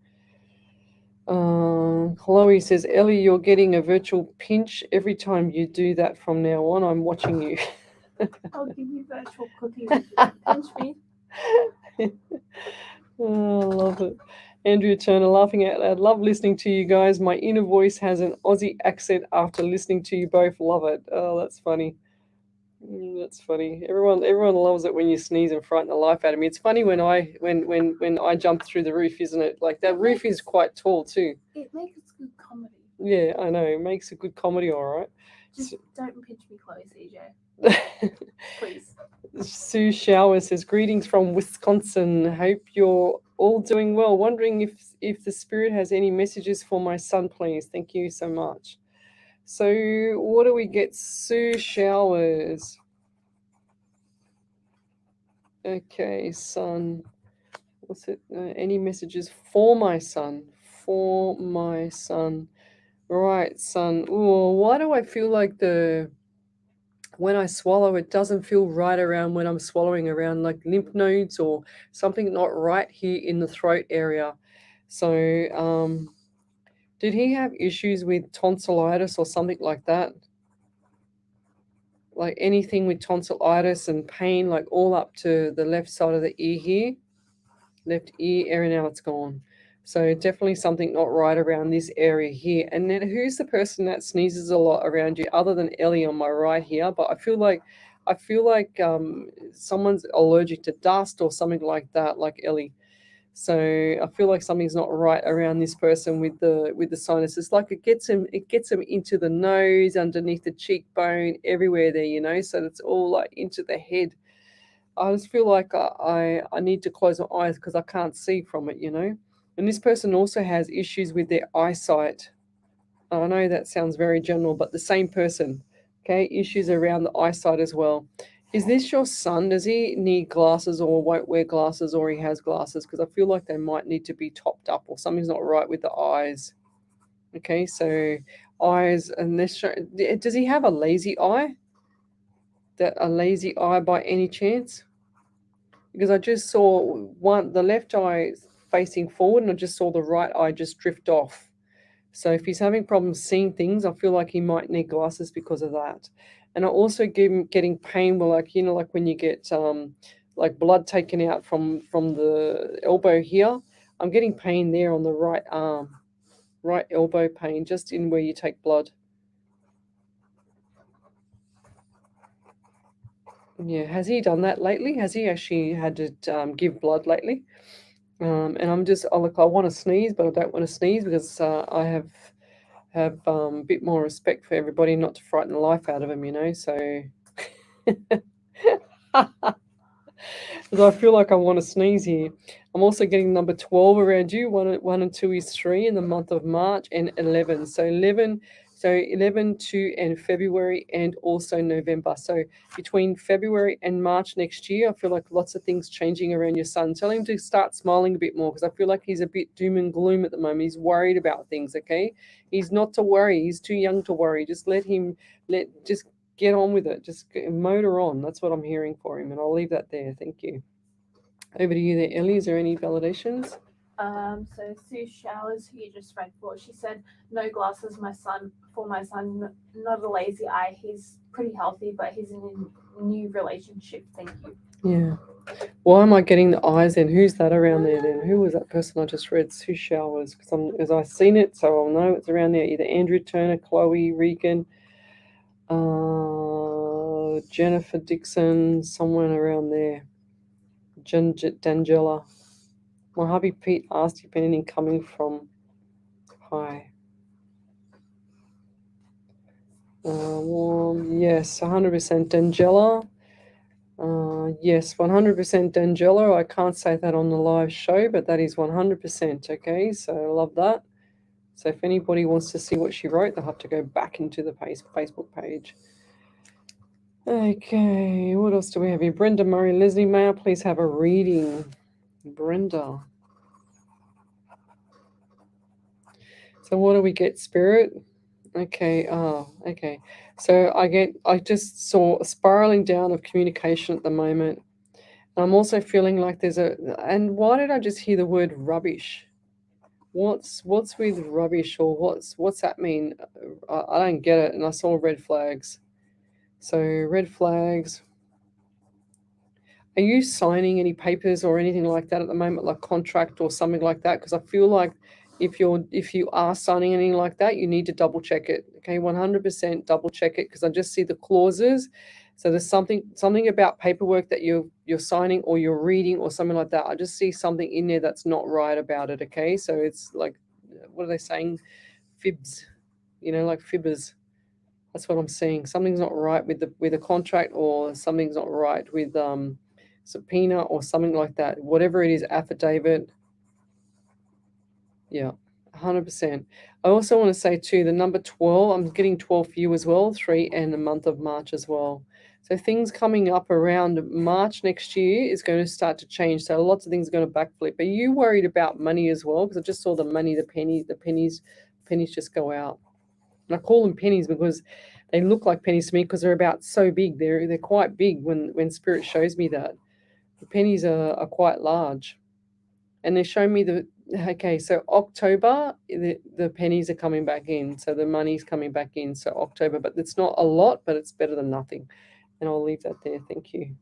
Chloe says, Ellie, you're getting a virtual pinch every time you do that from now on. I'm watching you. I'll give you virtual cookies if you pinch me. Oh, I love it. Andrea Turner laughing out loud. Love listening to you guys. My inner voice has an Aussie accent after listening to you both. Love it. Oh, that's funny. That's funny. Everyone loves it when you sneeze and frighten the life out of me. It's funny when I jump through the roof, isn't it? Like that roof is quite tall too. It makes good comedy. Yeah, I know. It makes a good comedy, all right. Just don't pinch me close, EJ. Please. Sue Shower says, greetings from Wisconsin. Hope you're all doing well. Wondering if the spirit has any messages for my son, please. Thank you so much. So what do we get? Sue Showers. Okay, son. What's it? Any messages for my son? For my son. Right, son. Ooh, why do I feel like when I swallow, it doesn't feel right around when I'm swallowing around like lymph nodes or something not right here in the throat area. So, did he have issues with tonsillitis or something like that? Like anything with tonsillitis and pain, like all up to the left side of the ear here, left ear area, now it's gone. So definitely something not right around this area here. And then who's the person that sneezes a lot around you other than Ellie on my right here? But I feel like someone's allergic to dust or something like that, like Ellie. So I feel like something's not right around this person with the sinuses. Like it gets them into the nose, underneath the cheekbone, everywhere there, so it's all like into the head. I just feel like I need to close my eyes because I can't see from it, And this person also has issues with their eyesight. I know that sounds very general, but the same person, okay, issues around the eyesight as well. Is this your son? Does he need glasses or won't wear glasses, or he has glasses? Because I feel like they might need to be topped up or something's not right with the eyes. Okay, so eyes, and does he have a lazy eye? A lazy eye by any chance? Because I just saw the left eye facing forward, and I just saw the right eye just drift off. So if he's having problems seeing things, I feel like he might need glasses because of that. And I also getting pain, well, like, like when you get like blood taken out from the elbow here. I'm getting pain there on the right arm, right elbow pain, just in where you take blood. Yeah, has he done that lately? Has he actually had to give blood lately? And I'm just, I want to sneeze, but I don't want to sneeze because I have a bit more respect for everybody, not to frighten the life out of them, so. Because I feel like I want to sneeze here. I'm also getting number 12 around you. 1 and 2 is 3 in the month of March, and 11. So 11, 2, and February, and also November. So between February and March next year, I feel like lots of things changing around your son. Tell him to start smiling a bit more, because I feel like he's a bit doom and gloom at the moment. He's worried about things, okay? He's not to worry. He's too young to worry. Just just get on with it. Just motor on. That's what I'm hearing for him, and I'll leave that there. Thank you. Over to you there, Ellie. Is there any validations? So Sue Showers, who you just read for, she said, no glasses, my son, not a lazy eye. He's pretty healthy, but he's in a new relationship. Thank you. Yeah. Why am I getting the eyes then? Who's that around there then? Who was that person I just read? Sue Showers. Because I've seen it, so I'll know it's around there. Either Andrew Turner, Chloe, Regan, Jennifer Dixon, someone around there. Dangela. My hubby Pete asked if anything coming from. Hi. Yes, 100% Dangela. Yes, 100% Dangela. I can't say that on the live show, but that is 100%. Okay, so I love that. So if anybody wants to see what she wrote, they'll have to go back into the Facebook page. Okay, what else do we have here? Brenda Murray Leslie, may I please have a reading? Brenda. So what do we get, Spirit? Okay, okay. So I just saw a spiraling down of communication at the moment. And I'm also feeling like and why did I just hear the word rubbish? What's with rubbish, or what's that mean? I don't get it. And I saw red flags. So red flags. Are you signing any papers or anything like that at the moment, like contract or something like that? Because I feel like if you are signing anything like that, you need to double check it. Okay, 100% double check it, because I just see the clauses. So there's something about paperwork that you're signing or you're reading or something like that. I just see something in there that's not right about it. Okay, so it's like, what are they saying? Fibs, like fibbers. That's what I'm seeing. Something's not right with the contract, or something's not right with subpoena or something like that. Whatever it is, affidavit. Yeah, 100%. I also want to say too, the number 12, I'm getting 12 for you as well, 3 and the month of March as well. So things coming up around March next year is going to start to change. So lots of things are going to backflip. Are you worried about money as well? Because I just saw the money, the pennies just go out. And I call them pennies because they look like pennies to me, because they're about so big. They're quite big when Spirit shows me that. The pennies are quite large. And they're showing me so October, the pennies are coming back in. So the money's coming back in. So October, but it's not a lot, but it's better than nothing. And I'll leave that there. Thank you.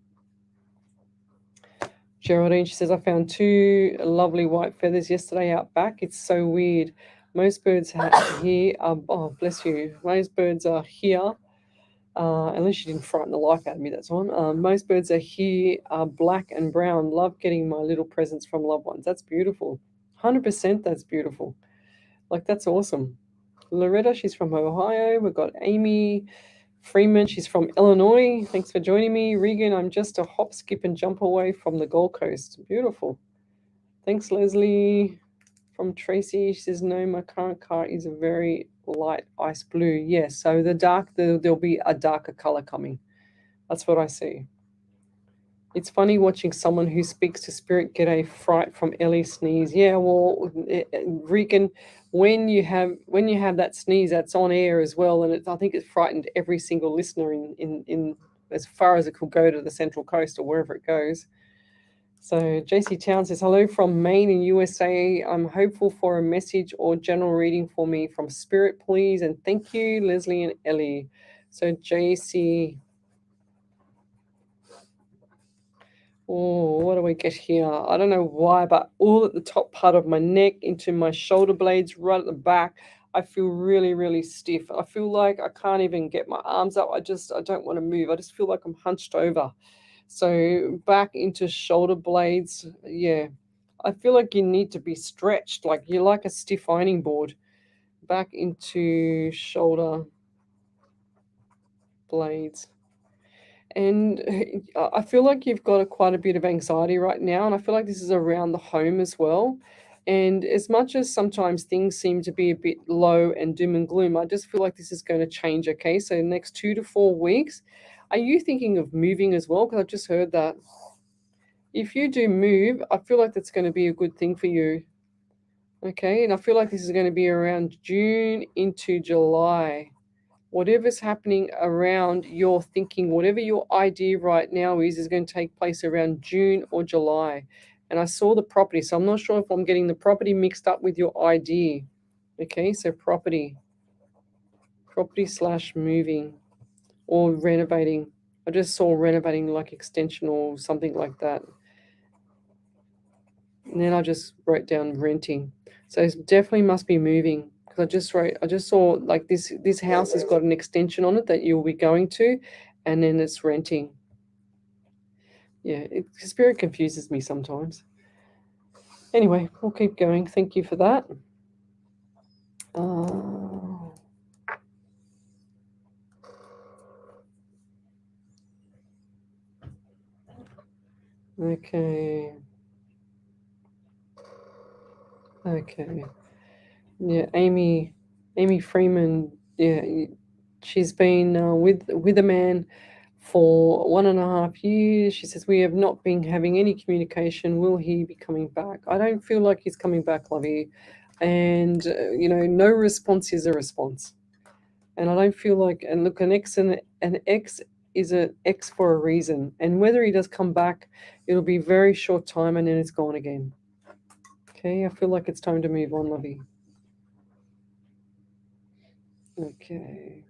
Geraldine, she says, I found 2 lovely white feathers yesterday out back. It's so weird. Most birds here are, oh, bless you. Most birds are here. Unless you didn't frighten the life out of me, that's on. Most birds are here are black and brown. Love getting my little presents from loved ones. That's beautiful. 100% that's beautiful. Like, that's awesome. Loretta, she's from Ohio. We've got Amy Freeman, she's from Illinois. Thanks for joining me. Regan, I'm just a hop, skip, and jump away from the Gold Coast. Beautiful. Thanks, Leslie. From Tracy, she says, no, my current car is a very light ice blue. Yes, so there'll be a darker color coming. That's what I see. It's funny watching someone who speaks to spirit get a fright from Ellie sneeze. Yeah, well, Regan, when you have that sneeze, that's on air as well, and I think it frightened every single listener in as far as it could go to the Central Coast or wherever it goes. So JC Town says, hello from Maine in USA. I'm hopeful for a message or general reading for me from Spirit, please. And thank you, Leslie and Ellie. So JC. Oh, what do we get here? I don't know why, but all at the top part of my neck, into my shoulder blades, right at the back, I feel really, really stiff. I feel like I can't even get my arms up. I don't want to move. I just feel like I'm hunched over. So back into shoulder blades. Yeah. I feel like you need to be stretched, like you're like a stiff ironing board. Back into shoulder blades. And I feel like you've got quite a bit of anxiety right now, and I feel like this is around the home as well. And as much as sometimes things seem to be a bit low and doom and gloom, I just feel like this is going to change. Okay, so the next 2 to 4 weeks, are you thinking of moving as well? Because I just heard that. If you do move, I feel like that's going to be a good thing for you. Okay, and I feel like this is going to be around June into July. Whatever's happening around your thinking, whatever your idea right now is going to take place around June or July. And I saw the property, so I'm not sure if I'm getting the property mixed up with your idea. Okay, so property / moving or renovating. I just saw renovating like extension or something like that. And then I just wrote down renting. So it definitely must be moving. I just saw like this house has got an extension on it that you'll be going to, and then it's renting. Yeah, spirit confuses me sometimes. Anyway, we'll keep going. Thank you for that. Okay. Yeah, Amy Freeman. Yeah, she's been with a man for 1.5 years. She says, we have not been having any communication. Will he be coming back? I don't feel like he's coming back, Lovey. And, no response is a response. And I don't feel like, and look, an ex is an ex for a reason. And whether he does come back, it'll be very short time and then it's gone again. Okay, I feel like it's time to move on, Lovey. Okay.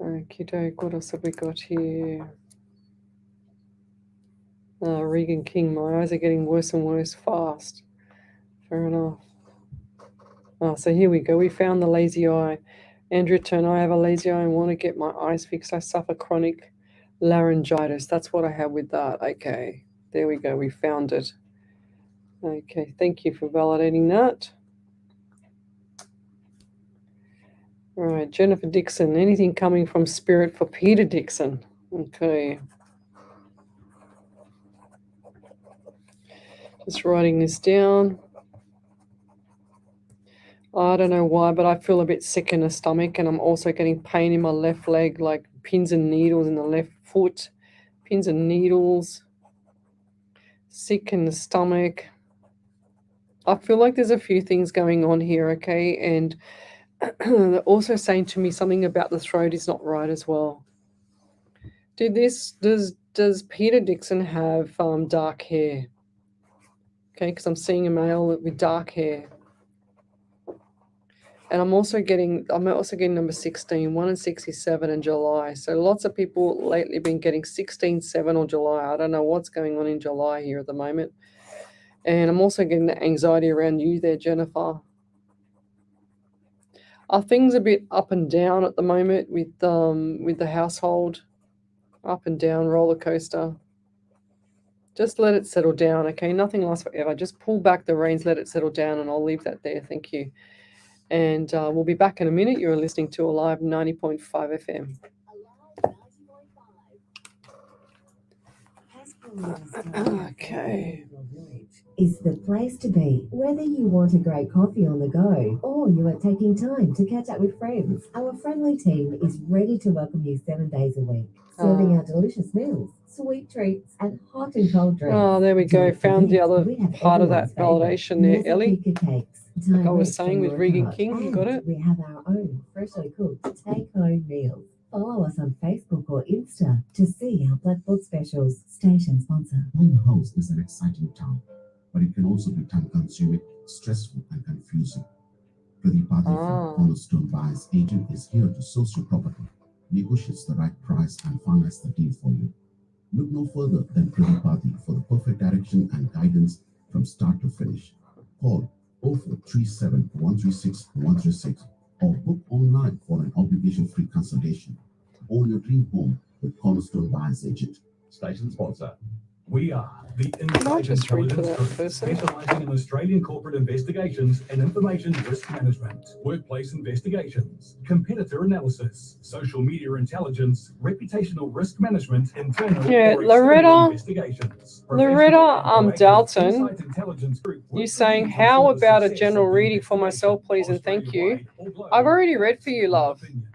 Okay, what else have we got here? Regan King, my eyes are getting worse and worse fast. Fair enough. So here we go. We found the lazy eye. Andrew Turner, I have a lazy eye and want to get my eyes fixed. I suffer chronic laryngitis. That's what I have with that. Okay, there we go. We found it. Okay, thank you for validating that. All right, Jennifer Dixon, anything coming from spirit for Peter Dixon? Okay. Just writing this down. I don't know why, but I feel a bit sick in the stomach, and I'm also getting pain in my left leg, like pins and needles in the left foot. Pins and needles. Sick in the stomach. I feel like there's a few things going on here, okay? And they're also saying to me something about the throat is not right as well. Does Peter Dixon have dark hair? Okay, because I'm seeing a male with dark hair. And I'm also getting number 16, 1 and 67 in July. So lots of people lately been getting 16, 7 or July. I don't know what's going on in July here at the moment. And I'm also getting the anxiety around you there, Jennifer. Are things a bit up and down at the moment with the household? Up and down, roller coaster. Just let it settle down, okay? Nothing lasts forever. Just pull back the reins, let it settle down, and I'll leave that there. Thank you. And we'll be back in a minute. You're listening to Alive 90.5 FM. Okay. Is the place to be. Whether you want a great coffee on the go or you are taking time to catch up with friends, our friendly team is ready to welcome you 7 days a week, serving our delicious meals, sweet treats, and hot and cold drinks. Oh, there we go. Found the other part of that validation there, Ellie. Cakes, like I was saying with Regan King, you got it? We have our own freshly cooked take-home meals. Follow us on Facebook or Insta to see our Blackboard specials. Station sponsor. One house is an exciting town, but it can also be time-consuming, stressful, and confusing. Pradeep Badi from Cornerstone Buyers Agent is here to source your property, negotiates the right price, and finalize the deal for you. Look no further than Pradeep Badi for the perfect direction and guidance from start to finish. Call 0437 136 136 or book online for an obligation-free consultation. Own your dream home with Cornerstone Buyers Agent. Station sponsor. We are the I Inside just read for Intelligence that Group, person? specialising in Australian corporate investigations and information risk management, workplace investigations, competitor analysis, social media intelligence, reputational risk management, internal Yeah, or Loretta- external investigations. Loretta, Professional and proactive Dalton, Inside Intelligence Group you works saying, with how ensure the about a success general of the reading for myself, please, and thank you. Australia-wide or global. I've already read for you, love. Opinion,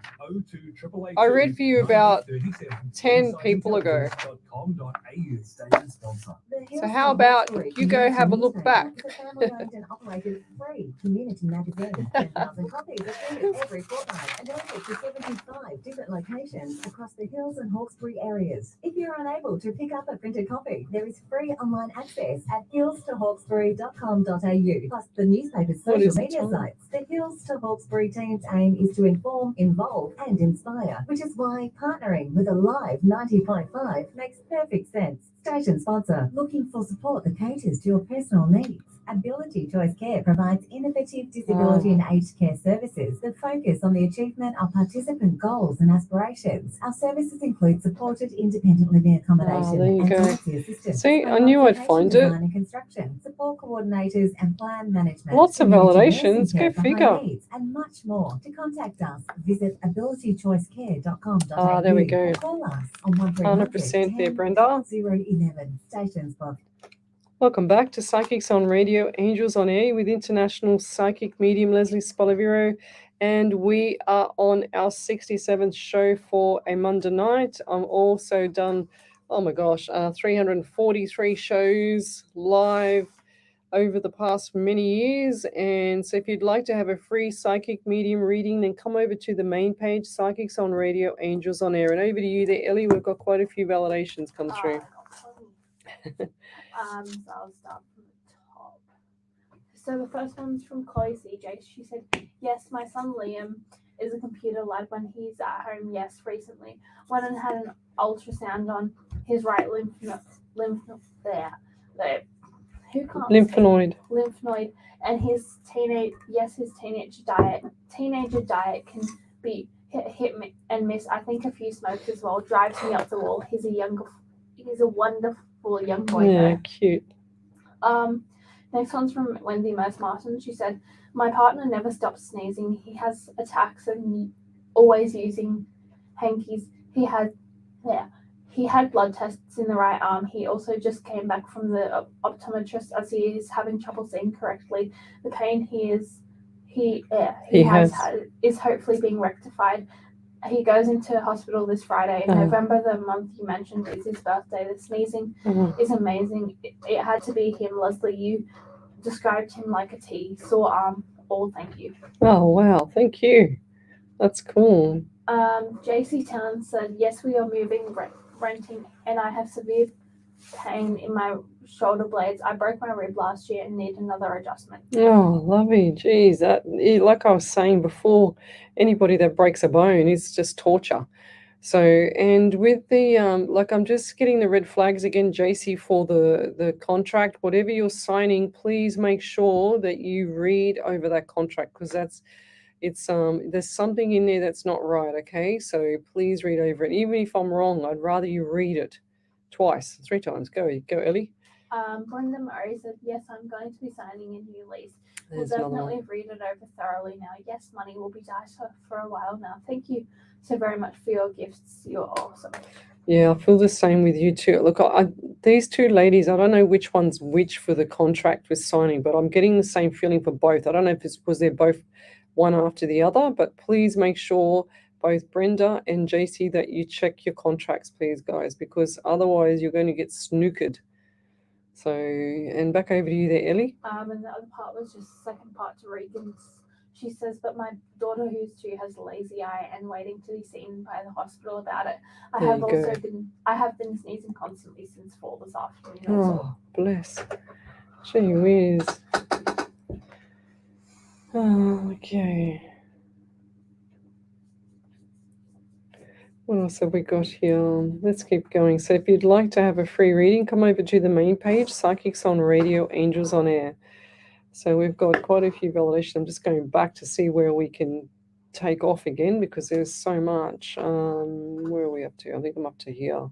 02 I read for you about 9037, 10 people ago. insideintelligence.com.au. Station sponsor. So how about you go have a look back? It's a family-owned and operated free community magazine. 10,000 copies are printed every fortnight and delivered to 75 different locations across the Hills and Hawkesbury areas. If you're unable to pick up a printed copy, there is free online access at hillstohawkesbury.com.au, plus the newspaper's What social is the media time? sites. The Hills to Hawkesbury team's aim is to inform, involve, and inspire, which is why partnering with a live 90.5 makes perfect sense. Station sponsor, looking for support that caters to your personal needs. Ability Choice Care provides innovative disability and aged care services that focus on the achievement of participant goals and aspirations. Our services include supported independent living accommodation there you and go. tenancy assistance. See, home I knew I'd modification find it. design and construction, support coordinators and plan management. Lots of community validations, nursing go care for high figure. needs, and much more. To contact us, visit abilitychoicecare.com.au. There we go. Or call us on 1300 100% there, 10 Brenda. 011. Station sponsor. Welcome back to Psychics on Radio, Angels on Air with international psychic medium Lesley Spaliviero. And we are on our 67th show for a Monday night. I'm also done, 343 shows live over the past many years. And so if you'd like to have a free psychic medium reading, then come over to the main page, Psychics on Radio, Angels on Air. And over to you there, Ellie. We've got quite a few validations come through. So I'll start from the top. So the first one's from Chloe CJ. She said, yes, my son Liam is a computer lad when he's at home. Yes, recently went and had an ultrasound on his right lymph and his teenager diet can be hit and miss. I think a few smokes as well. Drives me up the wall. He's a wonderful young boy. Yeah, though. cute. Next one's from Wendy Merce Martin. She said, my partner never stops sneezing. He has attacks and always using hankies. He had blood tests in the right arm. He also just came back from the optometrist as he is having trouble seeing correctly. The pain he has had is hopefully being rectified. He goes into hospital this Friday. November, the month you mentioned, is his birthday. The sneezing is amazing. It had to be him, Leslie. You described him like a T. Sore arm. All thank you. Oh, wow. Thank you. That's cool. JC Town said, yes, we are moving, renting, and I have severe pain in my shoulder blades. I broke my rib last year and need another adjustment. Oh, lovely. Geez, like I was saying before, anybody that breaks a bone is just torture. So, and with the, I'm just getting the red flags again, JC, for the contract. Whatever you're signing, please make sure that you read over that contract, because there's something in there that's not right, okay? So please read over it. Even if I'm wrong, I'd rather you read it twice, 3 times. Go, Ellie. Brenda Murray said, yes, I'm going to be signing a new lease. We'll There's another definitely one. read it over thoroughly now. Yes, money will be tight for a while now. Thank you so very much for your gifts. You're awesome. Yeah, I feel the same with you too. Look, these two ladies, I don't know which one's which for the contract with signing, but I'm getting the same feeling for both. I don't know if it's because they're both one after the other, but please make sure, both Brenda and JC, that you check your contracts, please, guys, because otherwise you're going to get snookered. So, and back over to you there, Ellie. And the other part was just the second part to Regan's. She says, but my daughter, who's 2, has a lazy eye and waiting to be seen by the hospital about it. I have been sneezing constantly since 4 this afternoon. Oh, bless. Gee whiz. Oh, okay. What else have we got here? Let's keep going. So if you'd like to have a free reading, come over to the main page, Psychics on Radio, Angels on Air. So we've got quite a few validations. I'm just going back to see where we can take off again because there's so much. Where are we up to? I think I'm up to here.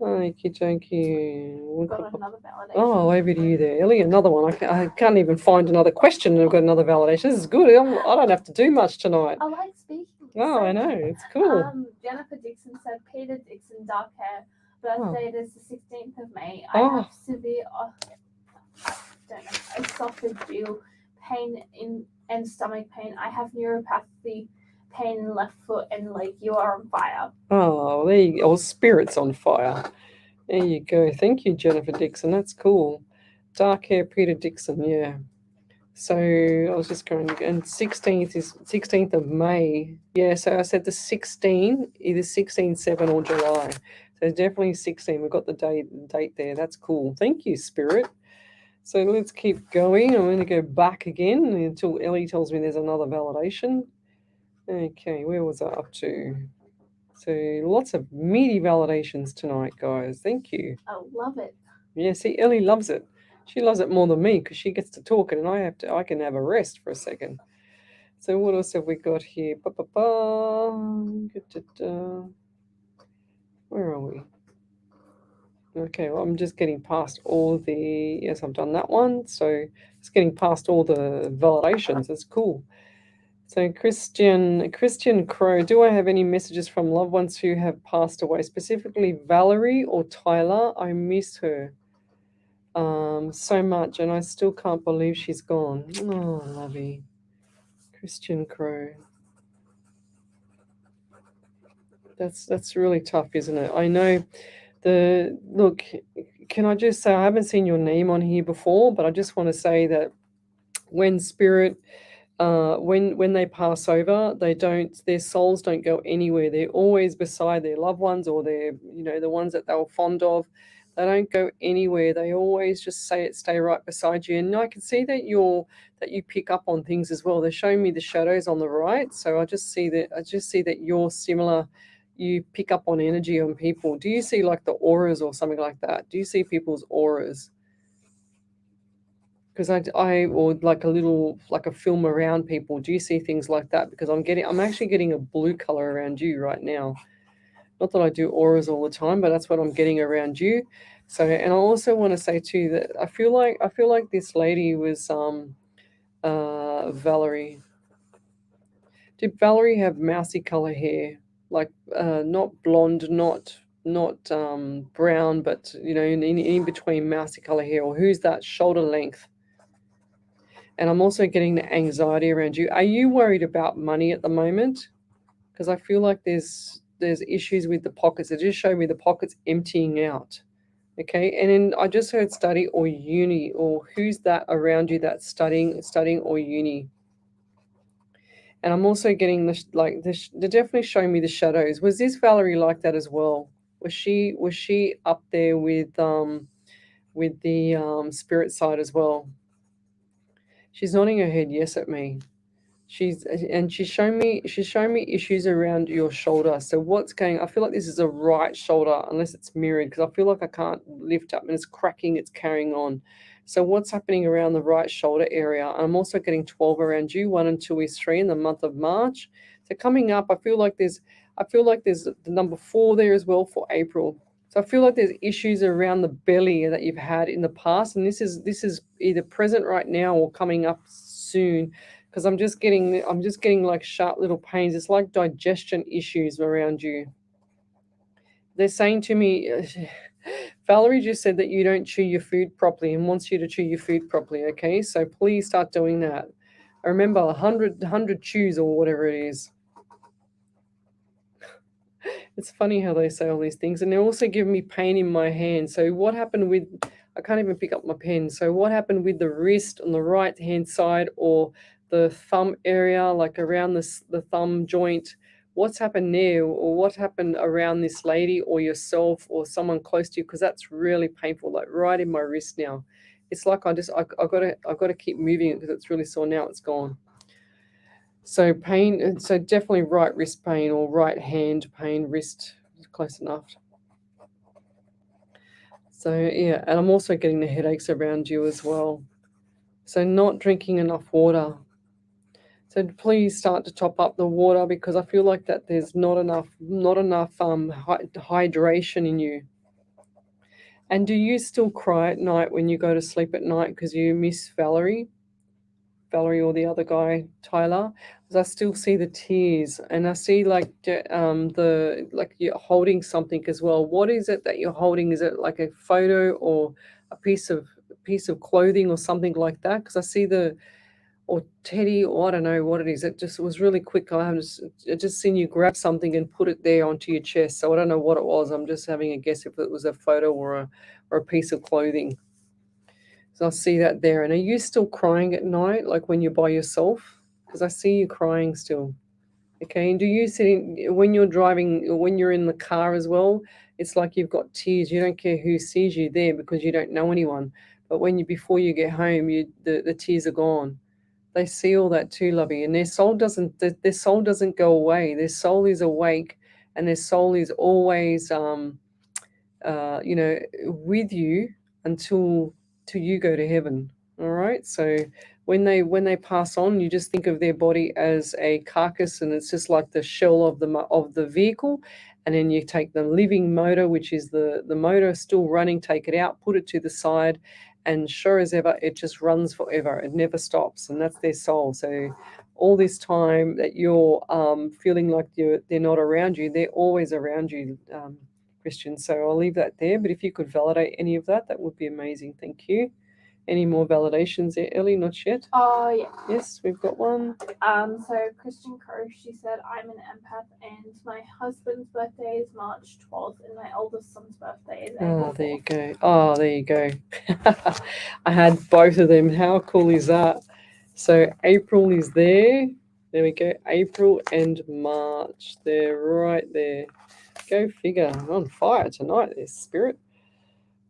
Okie dokie. Got another validation. Oh, over to you there, Ellie. Another one. I can't even find another question, and I've got another validation. This is good. I don't have to do much tonight. I like speaking. Oh, I know. It's cool. Jennifer Dixon said Peter Dixon, dark hair, birthday is the 16th of May. I Oh. have severe esophageal pain and stomach pain. I have neuropathy pain in left foot and leg. You are on fire. Oh, there you go. Oh, spirit's on fire. There you go. Thank you, Jennifer Dixon. That's cool. Dark hair, Peter Dixon. Yeah. So I was just going, and 16th is 16th of May. Yeah. So I said the 16, either 16, 7 or July. So definitely 16. We've got the date there. That's cool. Thank you, Spirit. So let's keep going. I'm going to go back again until Ellie tells me there's another validation. Okay, where was I up to? So lots of meaty validations tonight, guys. Thank you. I love it. Yeah, see, Ellie loves it. She loves it more than me because she gets to talk and I can have a rest for a second. So what else have we got here? Where are we? Okay, well, I'm just getting past all the, yes, I've done that one. So it's getting past all the validations. It's cool. So Christian Crow, do I have any messages from loved ones who have passed away, specifically Valerie or Tyler? I miss her so much, and I still can't believe she's gone. Oh, lovey. Christian Crow. That's really tough, isn't it? I know look, can I just say I haven't seen your name on here before, but I just want to say that when spirit when they pass over, their souls don't go anywhere. They're always beside their loved ones or the ones that they were fond of. They don't go anywhere. They always just stay right beside you. And I can see that you pick up on things as well. They're showing me the shadows on the right, so I just see that you're similar. You pick up on energy on people. Do you see like the auras or something like that? Do you see people's auras? Because or like a film around people. Do you see things like that? Because I'm actually getting a blue color around you right now. Not that I do auras all the time, but that's what I'm getting around you. So, and I also want to say too that I feel like this lady was Valerie. Did Valerie have mousy color hair? Like not blonde, not brown, but in between mousy color hair, or who's that shoulder length? And I'm also getting the anxiety around you. Are you worried about money at the moment? Because I feel like there's issues with the pockets. It just showed me the pockets emptying out. Okay, and then I just heard study or uni, or who's that around you that's studying or uni? And I'm also getting they're definitely showing me the shadows. Was this Valerie like that as well? Was she up there with the spirit side as well? She's nodding her head yes at me. She's showing me issues around your shoulder. So what's going? I feel like this is a right shoulder, unless it's mirrored, because I feel like I can't lift up and it's cracking. It's carrying on. So what's happening around the right shoulder area? I'm also getting 12 around you. 1 and 2 is 3 in the month of March. So coming up, I feel like there's the number 4 there as well for April. So I feel like there's issues around the belly that you've had in the past, and this is either present right now or coming up soon. Because I'm just getting like sharp little pains. It's like digestion issues around you. They're saying to me, Valerie just said that you don't chew your food properly and wants you to chew your food properly. Okay, so please start doing that. I remember 100 chews or whatever it is. It's funny how they say all these things, and they're also giving me pain in my hand. So what happened with? I can't even pick up my pen. So what happened with the wrist on the right hand side or the thumb area, like around the thumb joint? What's happened there, or what happened around this lady or yourself or someone close to you? Because that's really painful, like right in my wrist now. It's like I've got to keep moving it because it's really sore. Now it's gone. So pain, so definitely right wrist pain or right hand pain, wrist close enough. So yeah, and I'm also getting the headaches around you as well. So not drinking enough water. So please start to top up the water because I feel like that there's not enough hydration in you. And do you still cry at night when you go to sleep at night because you miss Valerie or the other guy, Tyler? Because I still see the tears, and I see like like you're holding something as well. What is it that you're holding? Is it like a photo or a piece of clothing or something like that? Because I see or teddy, or I don't know what it is. It just was really quick. I just seen you grab something and put it there onto your chest. So I don't know what it was. I'm just having a guess if it was a photo or a piece of clothing. So I see that there. And are you still crying at night, like when you're by yourself? Because I see you crying still. Okay. And do you when you're driving, when you're in the car as well? It's like you've got tears. You don't care who sees you there because you don't know anyone. But before you get home, the tears are gone. They see all that too, lovey, and their soul doesn't go away. Their soul is awake, and their soul is always with you until you go to heaven. All right. So when they pass on, you just think of their body as a carcass, and it's just like the shell of the vehicle. And then you take the living motor, which is the motor still running, take it out, put it to the side, and sure as ever, it just runs forever. It never stops, and that's their soul. So all this time that you're feeling like they're not around you, they're always around you, Christian. So I'll leave that there. But if you could validate any of that, that would be amazing. Thank you. Any more validations there, Ellie? Not yet? Oh, yeah. Yes, we've got one. So Christian Crow, she said, I'm an empath and my husband's birthday is March 12th and my oldest son's birthday is April 4th. There you go. Oh, there you go. I had both of them. How cool is that? So April is there. There we go. April and March. They're right there. Go figure. I'm on fire tonight, there, Spirit.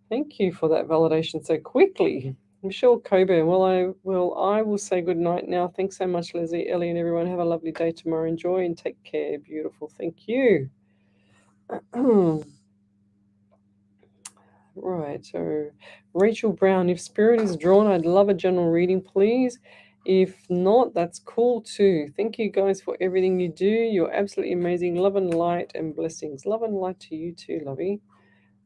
Thank you for that validation so quickly. Michelle Coburn. I will say good night now. Thanks so much, Leslie, Ellie, and everyone. Have a lovely day tomorrow. Enjoy and take care. Beautiful. Thank you. Right. So, Rachel Brown. If Spirit is drawn, I'd love a general reading, please. If not, that's cool too. Thank you guys for everything you do. You're absolutely amazing. Love and light and blessings. Love and light to you too, lovey.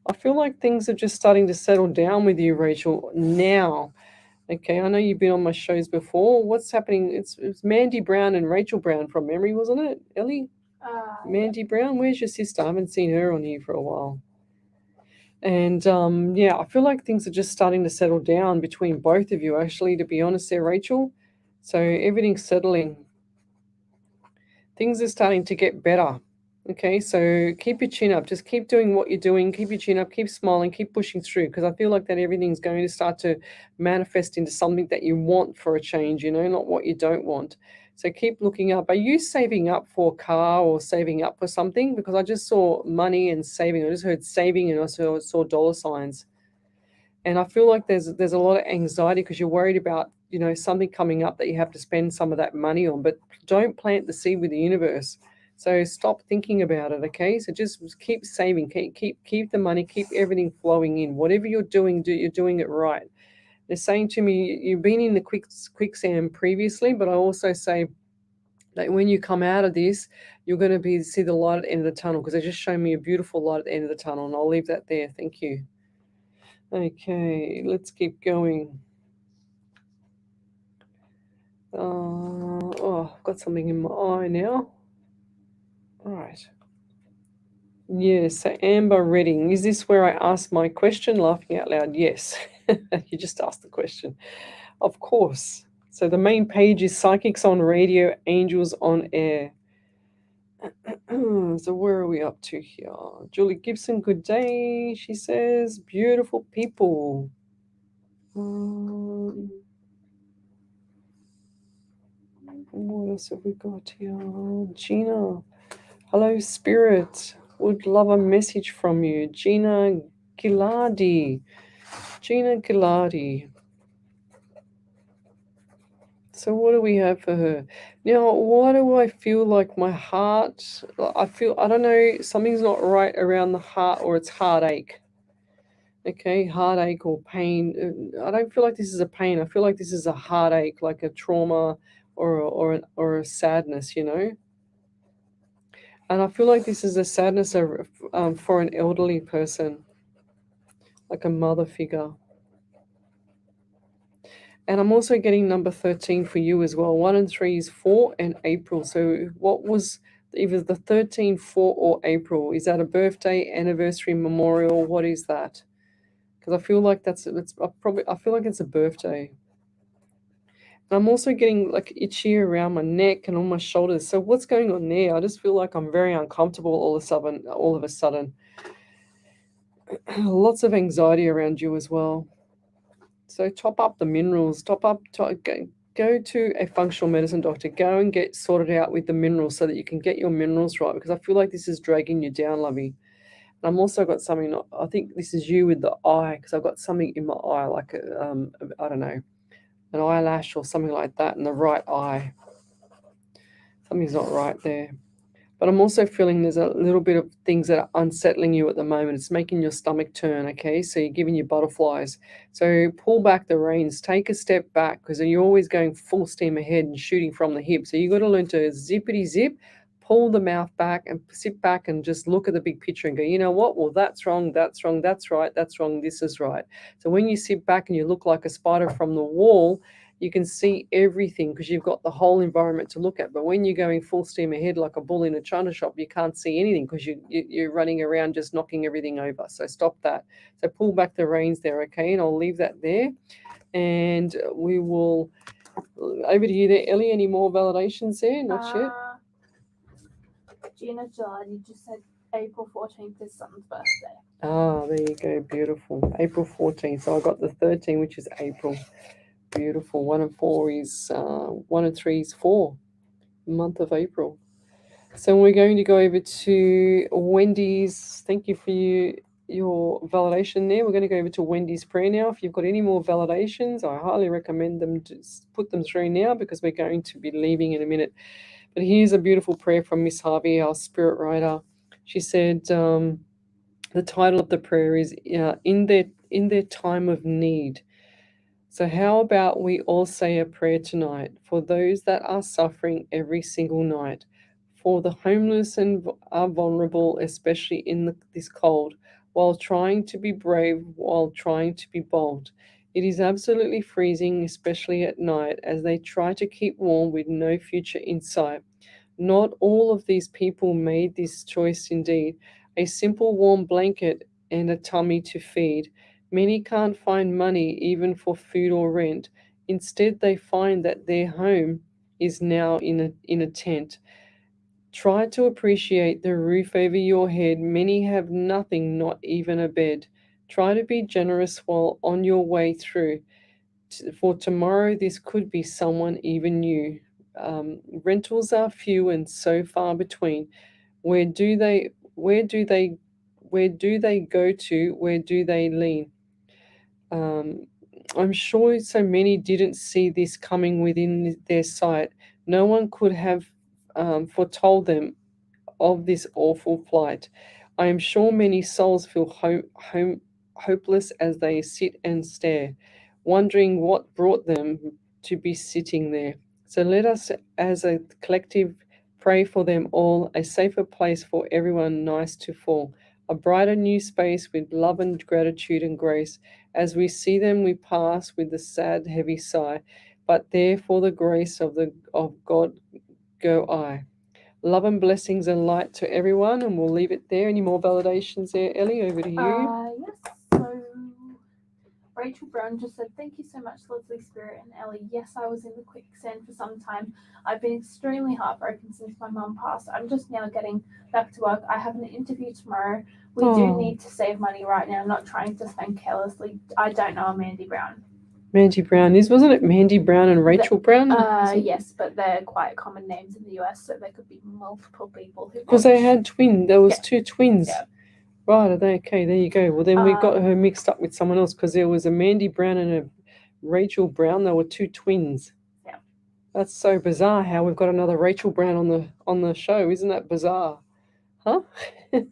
I feel like things are just starting to settle down with you, Rachel, now. Okay, I know you've been on my shows before. What's happening? It's Mandy Brown and Rachel Brown from memory, wasn't it, Ellie? Mandy Brown, where's your sister? I haven't seen her on here for a while. And I feel like things are just starting to settle down between both of you, actually, to be honest there, Rachel. So everything's settling. Things are starting to get better. Okay, so keep your chin up. Just keep doing what you're doing. Keep your chin up. Keep smiling. Keep pushing through, because I feel like that everything's going to start to manifest into something that you want for a change, not what you don't want. So keep looking up. Are you saving up for a car or saving up for something? Because I just saw money and saving. I just heard saving and I saw dollar signs. And I feel like there's a lot of anxiety because you're worried about, something coming up that you have to spend some of that money on. But don't plant the seed with the universe. So stop thinking about it, okay? So just keep saving, keep the money, keep everything flowing in. Whatever you're doing, you're doing it right. They're saying to me, you've been in the quicksand previously, but I also say that when you come out of this, you're going to see the light at the end of the tunnel, because they just show me a beautiful light at the end of the tunnel, and I'll leave that there. Thank you. Okay, let's keep going. I've got something in my eye now. All right. Yes, so Amber Redding, is this where I ask my question? Laughing out loud, yes. You just asked the question. Of course. So the main page is Psychics on Radio, Angels on Air. So where are we up to here? Julie Gibson, good day, she says. Beautiful people. What else have we got here? Gina. Hello, Spirit. Would love a message from you. Gina Gilardi. So what do we have for her? Now, why do I feel like my heart, I don't know, something's not right around the heart, or it's heartache. Okay, heartache or pain. I don't feel like this is a pain. I feel like this is a heartache, like a trauma or a sadness, you know? And I feel like this is a sadness for an elderly person, like a mother figure. And I'm also getting number 13 for you as well. 1 and 3 is 4 and April. So what was either the 13, 4, or April? Is that a birthday, anniversary, memorial? What is that? Because I feel like I feel like it's a birthday. And I'm also getting like itchy around my neck and on my shoulders. So what's going on there? I just feel like I'm very uncomfortable all of a sudden. Lots of anxiety around you as well. So top up the minerals, go to a functional medicine doctor, go and get sorted out with the minerals so that you can get your minerals right, because I feel like this is dragging you down, lovey. And I'm also got something, I think this is you with the eye, because I've got something in my eye, like, I don't know, an eyelash or something like that in the right eye. Something's not right there. But I'm also feeling there's a little bit of things that are unsettling you at the moment. It's making your stomach turn, okay? So you're giving you butterflies. So pull back the reins, take a step back, because you're always going full steam ahead and shooting from the hip. So you've got to learn to zippity zip, pull the mouth back and sit back and just look at the big picture and go, you know what? Well, that's wrong, that's wrong, that's right, that's wrong, this is right. So when you sit back and you look like a spider from the wall, you can see everything because you've got the whole environment to look at. But when you're going full steam ahead like a bull in a china shop, you can't see anything because you're running around just knocking everything over. So stop that. So pull back the reins there, okay? And I'll leave that there. And we will, over to you there, Ellie. Any more validations there? Not yet. Gina Gelati just said April 14th is someone's birthday. Ah, there you go. Beautiful. April 14th. So I got the 13, which is April. Beautiful. 1 and 4 is 1 and 3 is 4, month of April. So we're going to go over to Wendy's. Thank you for your validation there. We're going to go over to Wendy's prayer now. If you've got any more validations, I highly recommend them to put them through now, because we're going to be leaving in a minute. But here's a beautiful prayer from Miss Harvey, our spirit writer. She said, the title of the prayer is in their time of need. So how about we all say a prayer tonight for those that are suffering every single night, for the homeless and are vulnerable, especially in this cold, while trying to be brave, while trying to be bold. It is absolutely freezing, especially at night, as they try to keep warm with no future in sight. Not all of these people made this choice indeed. A simple warm blanket and a tummy to feed. Many can't find money even for food or rent. Instead, they find that their home is now in a tent. Try to appreciate the roof over your head. Many have nothing, not even a bed. Try to be generous while on your way through. For tomorrow, this could be someone even new. Rentals are few and so far between. Where do they go to? Where do they lean? I'm sure so many didn't see this coming within their sight. No one could have foretold them of this awful plight. I am sure many souls feel hopeless as they sit and stare, wondering what brought them to be sitting there. So let us, as a collective, pray for them all, a safer place for everyone nice to fall, a brighter new space with love and gratitude and grace. As we see them, we pass with a sad, heavy sigh, but there for the grace of God go I. Love and blessings and light to everyone, and we'll leave it there. Any more validations there, Ellie? Over to you. Yes. So Rachel Brown just said, thank you so much, Lesley Spirit and Ellie. Yes, I was in the quicksand for some time. I've been extremely heartbroken since my mum passed. I'm just now getting back to work. I have an interview tomorrow. We do need to save money right now, not trying to spend carelessly. I don't know a Mandy Brown. Mandy Brown wasn't it Mandy Brown and Rachel Brown? Yes, but they're quite common names in the US, so there could be multiple people who. Because they had twins. There was two twins. Yeah. Right, are they okay? There you go. Well, then we got her mixed up with someone else, because there was a Mandy Brown and a Rachel Brown. They were two twins. Yeah. That's so bizarre how we've got another Rachel Brown on the show. Isn't that bizarre? Huh? And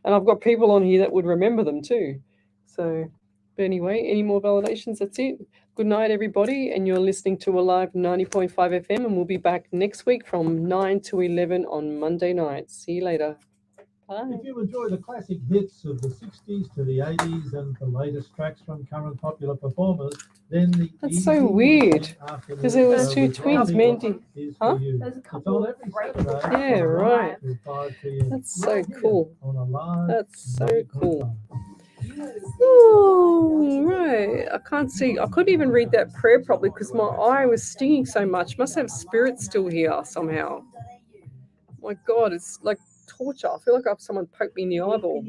I've got people on here that would remember them too. So, but anyway, any more validations? That's it. Good night, everybody. And you're listening to Alive 90.5 FM, and we'll be back next week from 9 to 11 on Monday night. See you later. Bye. If you enjoy the classic hits of the 60s to the 80s and the latest tracks from current popular performers, then the That's so weird, because there was two twins, Mandy. Huh? There's a couple of great Yeah, right. That's so cool. That's so cool. Oh, right. I can't see. I couldn't even read that prayer properly because my eye was stinging so much. Must have spirits still here somehow. My God, it's like torture. I feel like I have someone poke me in the eyeball.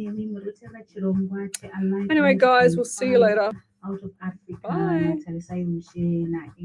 Anyway, guys, we'll see you later. Out of Africa, Bye. Nathalie Sayushi,